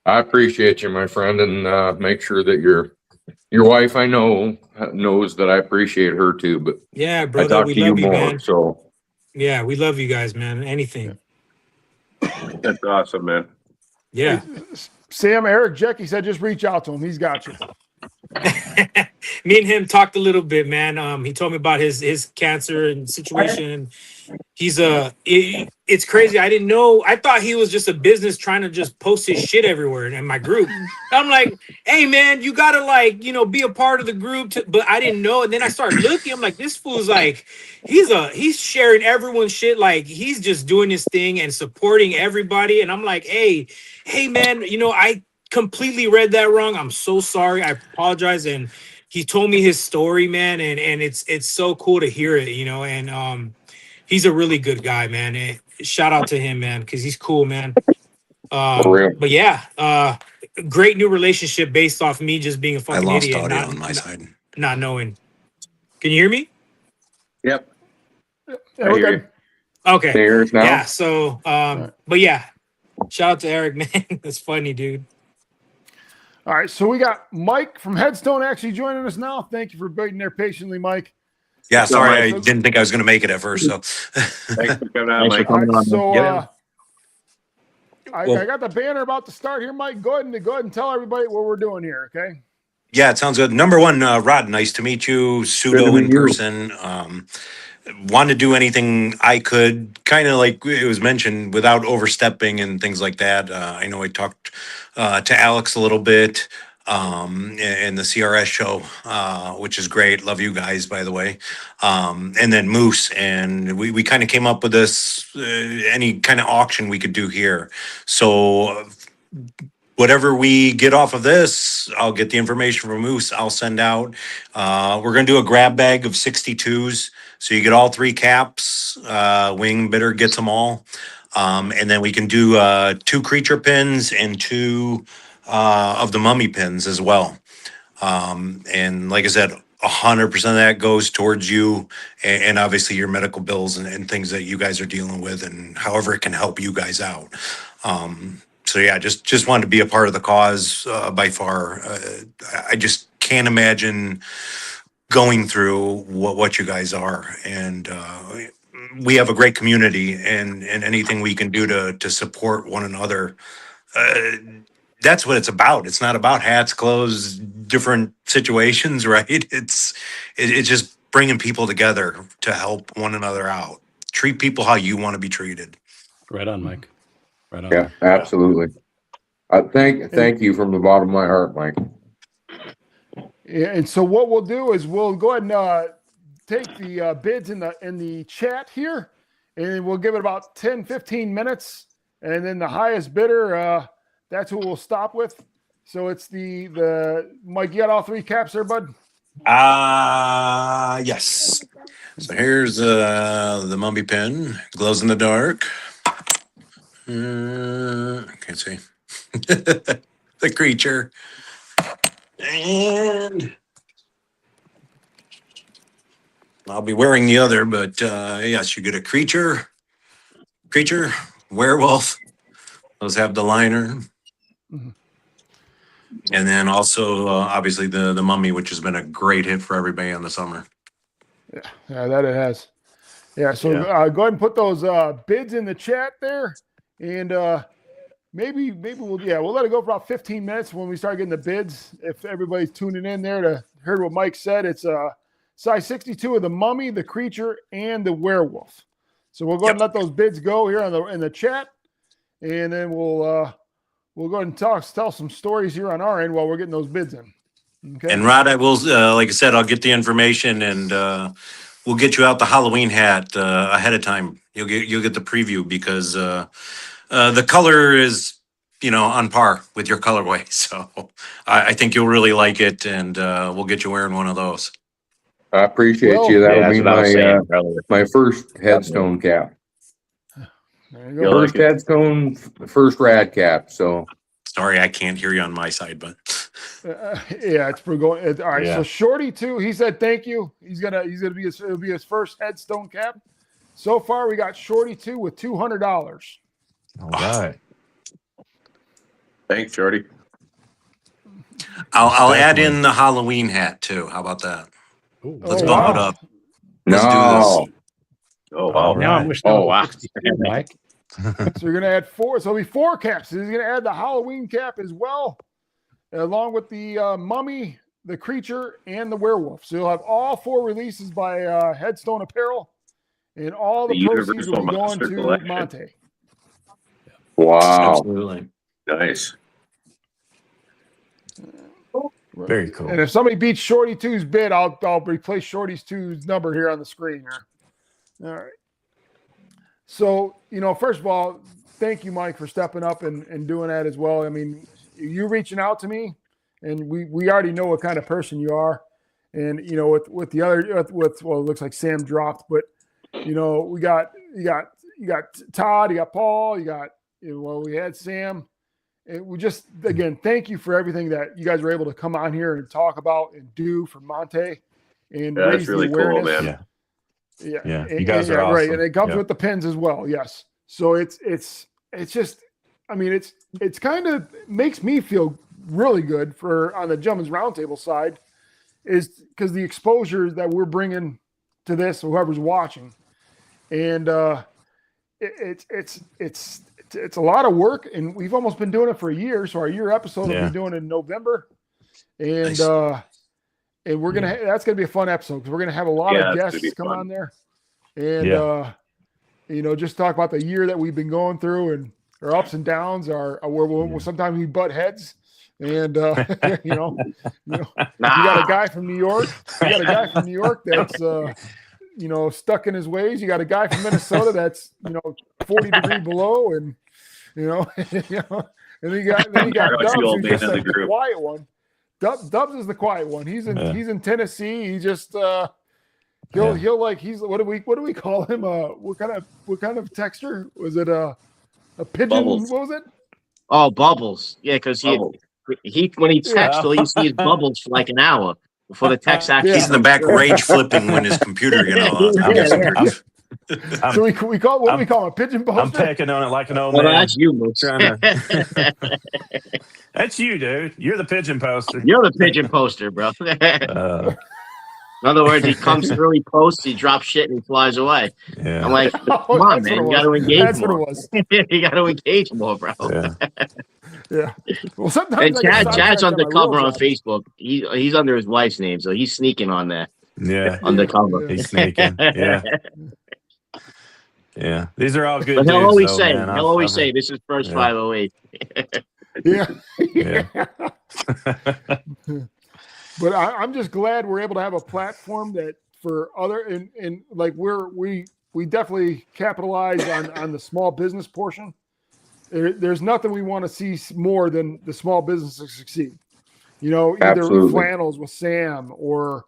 I appreciate you, my friend, and make sure that your wife, I know, knows that I appreciate her too. But Yeah, I brother, talk we to you love you, more, man. so Yeah, we love you guys, man. Anything. That's awesome, man. Yeah. Sam Eric Jackie said just reach out to him. He's got you. Me and him talked a little bit, man. He told me about his cancer and situation. He's it's crazy. I didn't know. I thought he was just a business trying to just post his shit everywhere in my group. I'm like, hey man, you gotta like, you know, be a part of the group. But I didn't know. And then I started looking. I'm like, this fool's like, he's sharing everyone's shit. Like he's just doing his thing and supporting everybody. And I'm like, hey man, you know, I completely read that wrong. I'm so sorry. I apologize. And he told me his story, man, and it's so cool to hear it, you know. And he's a really good guy, man. And shout out to him, man, because he's cool, man. for real. But yeah, great new relationship based off me just being a fucking lost idiot, audio on my side. not knowing. Can you hear me? Yep. Yeah, I we're hear good. Okay. Can you hear us now? Yeah. So, but yeah, shout out to Eric, man. That's funny, dude. All right, so we got Mike from Headstone actually joining us now. Thank you for waiting there patiently, Mike. Yeah, sorry, I So- didn't think I was going to make it at first. So, Thanks for coming on, Thanks for Mike. All coming right, on. so Yeah. I got the banner about to start here, Mike. Go ahead and tell everybody what we're doing here, okay? yeah, it sounds good. Number one, Rod, nice to meet you. Good Pseudo to in meet you. person. Want to do anything I could, kind of like it was mentioned, without overstepping and things like that. I know I talked to Alex a little bit in the CRS show, which is great. Love you guys, by the way. And then Moose, and we kind of came up with this any kind of auction we could do here. So whatever we get off of this, I'll get the information from Moose. I'll send out. We're going to do a grab bag of 62s. So you get all three caps. Wing Bidder gets them all. And then we can do 2 creature pins and 2 of the mummy pins as well. And like I said, 100% of that goes towards you and obviously your medical bills and things that you guys are dealing with and however it can help you guys out. So yeah, just wanted to be a part of the cause by far. I just can't imagine going through what you guys are. And we have a great community and anything we can do to support one another. That's what it's about. It's not about hats, clothes, different situations, right? It's just bringing people together to help one another out. Treat people how you want to be treated. Right on, Mike. Right on. Yeah, absolutely. Thank you from the bottom of my heart, Mike. Yeah, and so what we'll do is we'll go ahead and take the bids in the chat here, and we'll give it about 10, 15 minutes, and then the highest bidder, that's who we'll stop with. So it's the Mike, you got all 3 caps there, bud? Yes. So here's the mummy pin, glows in the dark. Can't see. the creature. And I'll be wearing the other, but yes, you get a creature, werewolf. Those have the liner. Mhm. And then also, obviously, the mummy, which has been a great hit for everybody in the summer. Yeah, that it has. Yeah, so Yeah. go ahead and put those bids in the chat there, and maybe we'll let it go for about 15 minutes when we start getting the bids. If everybody's tuning in there to heard what Mike said, it's size 62 of the mummy, the creature, and the werewolf. So we'll go ahead and let those bids go here in the chat, and then we'll go ahead and tell some stories here on our end while we're getting those bids in. Okay. And Rod, I will, like I said, I'll get the information and we'll get you out the Halloween hat ahead of time. You'll get the preview because the color is, on par with your colorway. So I think you'll really like it, and we'll get you wearing one of those. I appreciate Well, you. That'll that's be what I was saying earlier. my first headstone cap. there you go. First headstone, first rad cap. So Sorry, I can't hear you on my side, but Yeah, it's for going. All right, Yeah. so Shorty too. He said thank you. He's gonna be it'll be his first headstone cap. So far, we got Shorty 2 with $200. All right. Thanks, Shorty. I'll add Definitely. in the Halloween hat too. How about that? Ooh, Let's Oh, bump it wow. up. Let's do this. Oh, All wow. now I'm right. wishing I Oh, was wow. 62, Mike. So you're gonna add 4. So it'll be 4 caps. He's gonna add the Halloween cap as well, along with the mummy, the creature, and the werewolf. So you'll have all 4 releases by Headstone Apparel, and all the The proceeds will be Universal going Monster to Collection. Monte. wow. Absolutely. Nice. Very cool. And if somebody beats Shorty 2's bid, I'll replace Shorty's 2's number here on the screen here. All right. So, first of all, thank you, Mike, for stepping up and doing that as well. I mean, you reaching out to me, and we already know what kind of person you are. And, with the other, well, it looks like Sam dropped, but, you got Todd, you got Paul, we had Sam. And we just, again, thank you for everything that you guys were able to come on here and talk about and do for Monte and Yeah, raise that's really the cool, awareness. man. Yeah. Yeah, You guys are right, awesome. and it comes Yeah. with the pins as well. Yes, so it's just, I mean, it's kind of makes me feel really good for on the Gentlemen's Roundtable side, is because the exposure that we're bringing to this, whoever's watching, and it's a lot of work, and we've almost been doing it for a year. So our year episode will Yeah. be doing it in November, and Nice. and we're gonna that's gonna be a fun episode because we're gonna have a lot Yeah, of it's gonna guests be come fun. on there, and just talk about the year that we've been going through and our ups and downs. Where sometimes we butt heads, and you got a guy from New York. You got a guy from New York that's stuck in his ways. You got a guy from Minnesota that's 40 degree below, and and then you got Pretty much Dubs, the old who's man just of the like the group. quiet one. Dubs is the quiet one. He's in Tennessee. He just he'll like what do we call him? What kind of texture was it? A pigeon? Bubbles. What was it? Oh, bubbles. Yeah, because Bubbles. he when he texts, Yeah. he sees bubbles for like an hour before the text actually. He's in the back rage flipping when his computer, I'm guessing. I'm- So we call what do we call him? A pigeon I'm poster? pecking on it like an old Well, man. that's you, Moose. Trying That's you, dude. You're the pigeon poster. You're the pigeon poster, bro. In other words, he comes through, he posts, he drops shit, and he flies away. Yeah. I'm like, Oh, come on, that's man, what you it got to was. engage That's more. what it was. You got to engage more, bro. Yeah. Yeah. Well, sometimes And I get Chad's sidetracked on my undercover real on job. Facebook. He's under his wife's name, so he's sneaking on there. Yeah. Undercover. Yeah. He's sneaking. Yeah. Yeah. These are all good But dudes. he'll always though, say, man. he'll always I've- say, this is first Yeah. 508. Yeah. Yeah. But I'm just glad we're able to have a platform that for other and like we definitely capitalize on the small business portion. There's nothing we want to see more than the small businesses succeed. Either Absolutely. flannels with Sam or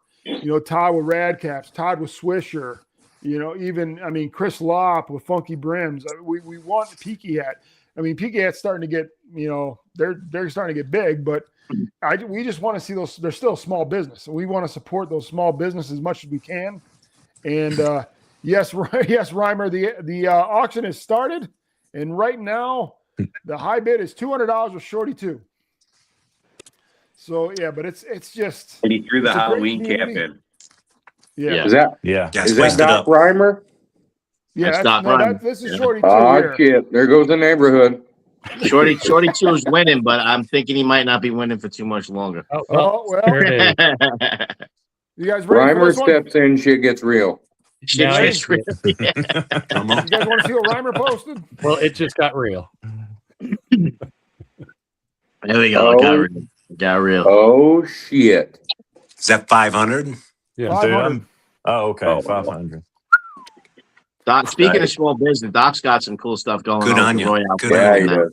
Todd with Rad Caps, Todd with Swisher. Even Chris Lopp with Funky Brims. We want Peaky Hat. I mean, PKAT's starting to get, they're starting to get big, but we just want to see those. They're still a small business, and we want to support those small businesses as much as we can. And yes, Reimer, the auction has started, and right now the high bid is $200 with Shorty 2. So yeah, but it's just. And he threw the it's a great Halloween cap community. in. Yeah. Is that Yeah. Yeah, is that spiced it Doc up. Reimer? Yeah, That's Doc Reimer. this is Yeah. Shorty 2 Oh here. shit! There goes the neighborhood. Shorty 2 is winning, but I'm thinking he might not be winning for too much longer. Oh, Oh, well. there it is. You guys ready for Reimer this one? steps in, shit gets real. Shit Now gets real. Come You on. guys want to see what Reimer posted? Well, it just got real. There we go. Oh. Got real. Got real. Oh shit! Is that 500? Yeah. 500. Okay, 500. Doc, speaking of small business, Doc's got some cool stuff going Good on. on with you. Royale Good Club Yeah, on he and that. does.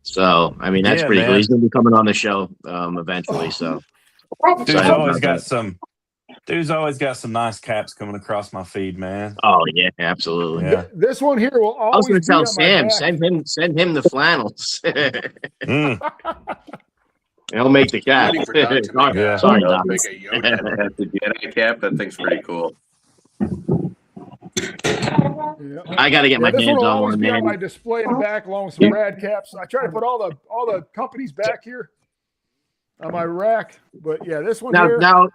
So, I mean, that's Yeah, pretty cool. man. He's going to be coming on the show eventually. So, Dude's excited always about got that. some. Dude's always got some nice caps coming across my feed, man. Oh yeah, absolutely. Yeah. This one here will I was always going be to tell on my Sam, back. send him the flannels. Mm. He'll make the cap. Waiting for Doc to make Yeah. a, Sorry, No, Doc. make a Yoda. That's the Jedi cap. That thing's pretty cool. Yeah. I got to get my This one hands will on always one, be on my man. display in the back along with some rad caps. I try to put all the companies back here on my rack, but yeah, this one here. Now,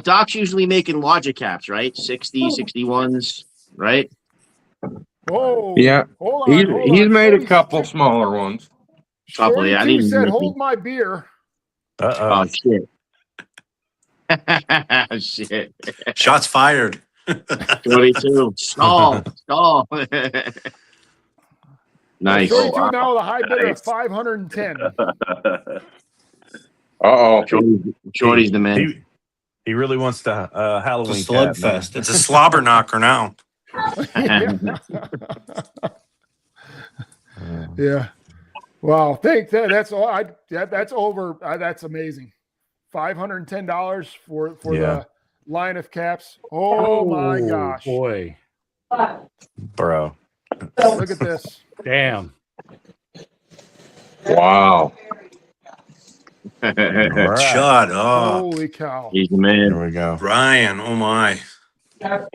Doc's usually making larger caps, right? 60, 61s, right? Whoa. Yeah, Hold on. hold he's on. made a Shorty- couple smaller ones. Couple, Shorty yeah, I 2 didn't said, make "Hold it. my beer." Oh shit! Shit! Shots fired. 22. Stall. Nice. Shorty 2 wow. now with a high bidder Nice. of 510. Uh-oh. Shorty's the man. He really wants the It's a Halloween cap, man. slugfest. It's a slobber knocker now. Yeah. Wow. That's all. That's over. That's amazing. $510 for Yeah. the line of caps. Oh my gosh! Boy. Bro. Look at this. Damn. Wow. All right. Shut up. Holy cow! He's the Here man. we go. Ryan, oh my. Wow.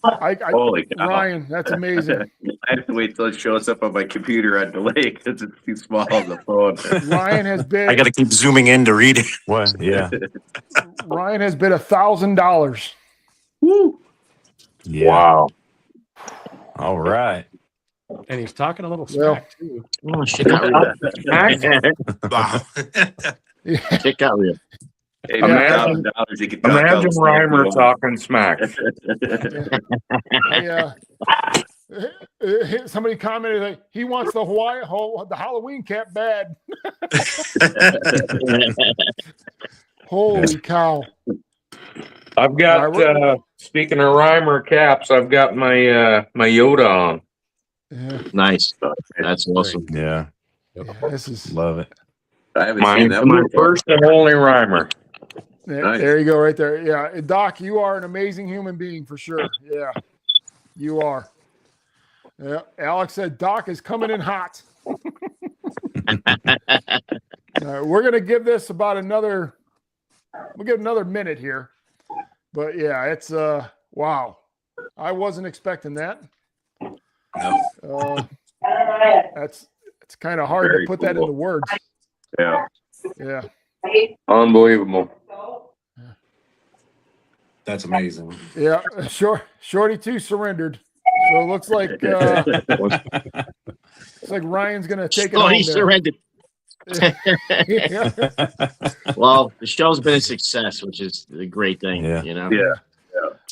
Holy cow. Ryan, that's amazing. I have to wait till it shows up on my computer on delay because it's too small on the phone. Ryan has bid. I got to keep zooming in to read it. What? Yeah. Ryan has bid $1,000. Yeah. Wow. All right. And he's talking a little Well, smack too. Oh shit! Got real. Wow. Shit got real. Hey, Imagine- $1,000, you could talk Imagine outside Reimer the talking smack. Somebody commented that he wants the Halloween cap bad. Holy cow! I've got, speaking of Reimer caps, I've got my my Yoda on. Yeah, Nice. That's awesome. Yeah. this is Love it. I haven't My, seen that my one before. first and only Reimer. Nice. there you go, right there. Yeah, Doc, you are an amazing human being for sure. Yeah, you are. Yeah, Alex said Doc is coming in hot. We're gonna give this about another. We'll give another minute here, but yeah, it's wow. I wasn't expecting that. No. It's kind of hard Very to put that cool. into words. Yeah. Yeah. Unbelievable. That's amazing. Yeah. Shorty 2 surrendered. So it looks like Ryan's gonna take it Oh, home he there. surrendered. Yeah. Well, the show's been a success, which is a great thing. Yeah. You know. Yeah.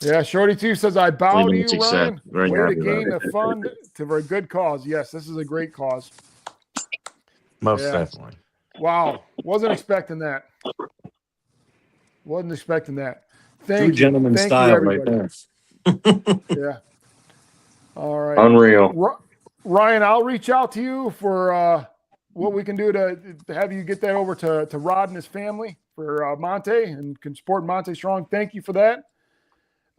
Yeah, Shorty 2 says, I bow Really to been you, a success. Ryan. Very Way to happy about gain the fund for a good cause. Yes, this is a great cause. Most Yeah. definitely. Wow. Wasn't expecting that. Wasn't expecting that. True Thank you. gentleman Thank style you, right everybody. there. Yeah. All right. Unreal. Ryan, I'll reach out to you for what we can do to have you get that over to Rod and his family for Monte and can support Monte Strong. Thank you for that.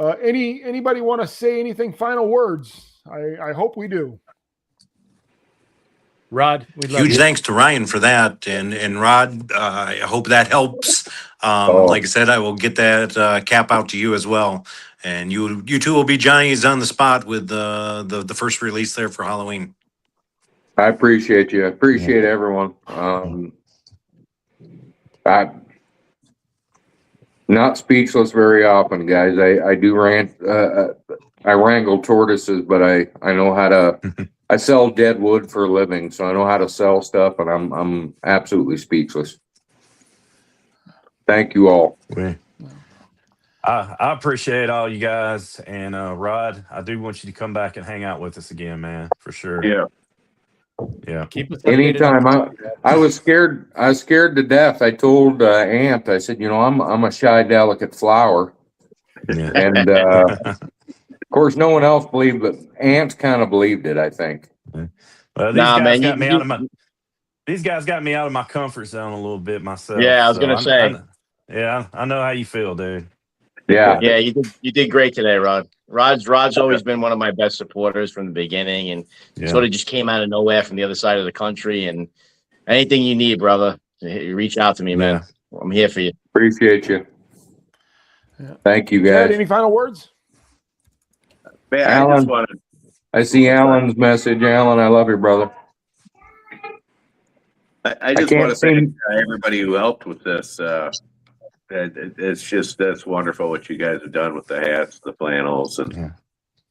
Anybody want to say anything? Final words? I hope we do. Rod, we love Huge you. thanks to Ryan for that, and Rod. I hope that helps. Like I said, I will get that cap out to you as well, and you two will be Johnny's on the spot with the first release there for Halloween. I appreciate you. I appreciate everyone. I'm not speechless very often, guys. I do rant. I wrangle tortoises, but I know how to. I sell dead wood for a living, so I know how to sell stuff, and I'm absolutely speechless. Thank you all. I appreciate all you guys, and Rod, I do want you to come back and hang out with us again, man, for sure. Yeah. Keep us updated. Anytime. I was scared. I was scared to death. I told Aunt. I said, I'm a shy, delicate flower, and of course, no one else believed, but Aunt kind of believed it. I think. Well, these guys got me out of my comfort zone a little bit myself. Yeah, I was gonna say. I know how you feel, dude. Yeah. Yeah, you did great today, Rod. Rod's always been one of my best supporters from the beginning, and sort of just came out of nowhere from the other side of the country. And anything you need, brother, reach out to me, man. I'm here for you. Appreciate you. Thank you, guys. Ted, any final words? Man, Alan, I see Alan's message. Alan, I love you, brother. I just want to thank everybody who helped with this. That's wonderful what you guys have done with the hats, the flannels, and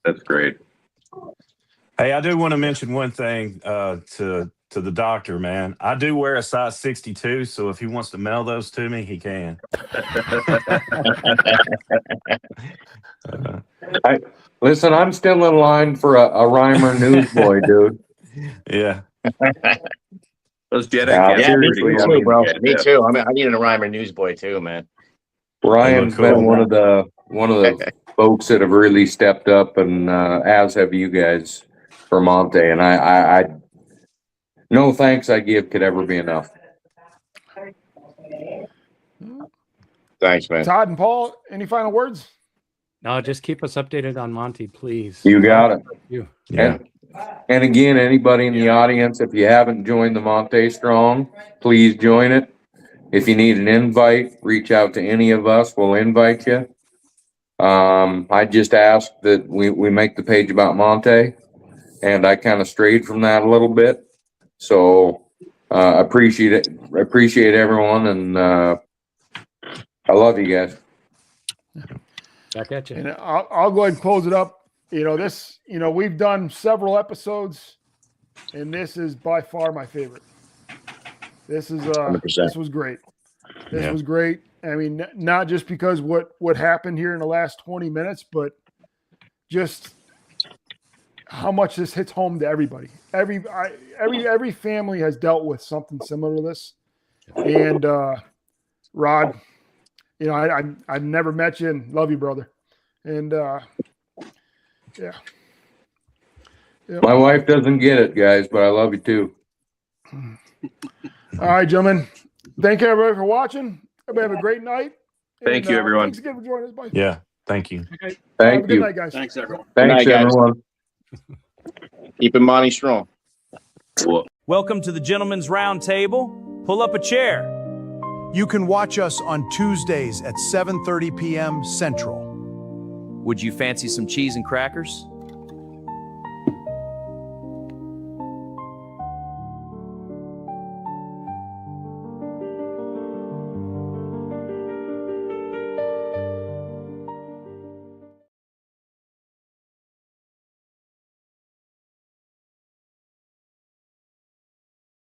that's great. Hey, I do want to mention one thing to the doctor, man. I do wear a size 62, so if he wants to mail those to me, he can. Listen, I'm still in line for a Reimer newsboy, dude. Yeah. Those Jedi me too, bro. Me too. I need a Reimer newsboy too, man. Ryan's been one of the folks that have really stepped up, and as have you guys for Monte. And I no thanks I give could ever be enough. Thanks, man. Todd and Paul, any final words? No, just keep us updated on Monte, please. You got it. Yeah. And again, anybody in the audience, if you haven't joined the Monte Strong, please join it. If you need an invite, reach out to any of us. We'll invite you. I just asked that we make the page about Monte, and I kind of strayed from that a little bit. So appreciate it. Appreciate everyone, and I love you guys. Back at you. And I'll go ahead and close it up. We've done several episodes, and this is by far my favorite. This is 100%. This was great. This was great. I mean, not just because what happened here in the last 20 minutes, but just how much this hits home to everybody. Every family has dealt with something similar to this. And Rod, I've never met you, and love you, brother. And yeah. My wife doesn't get it, guys, but I love you too. All right, gentlemen. Thank you, everybody, for watching. Everybody have a great night. Thank you, everyone. Thanks again for joining us. Bye. Yeah. Thank you. Okay. Thank have a good you. night, guys. Thanks, everyone. Thanks, Good night, guys. everyone. Keeping Monte strong. Welcome to the Gentleman's Roundtable. Pull up a chair. You can watch us on Tuesdays at 7:30 p.m. Central. Would you fancy some cheese and crackers?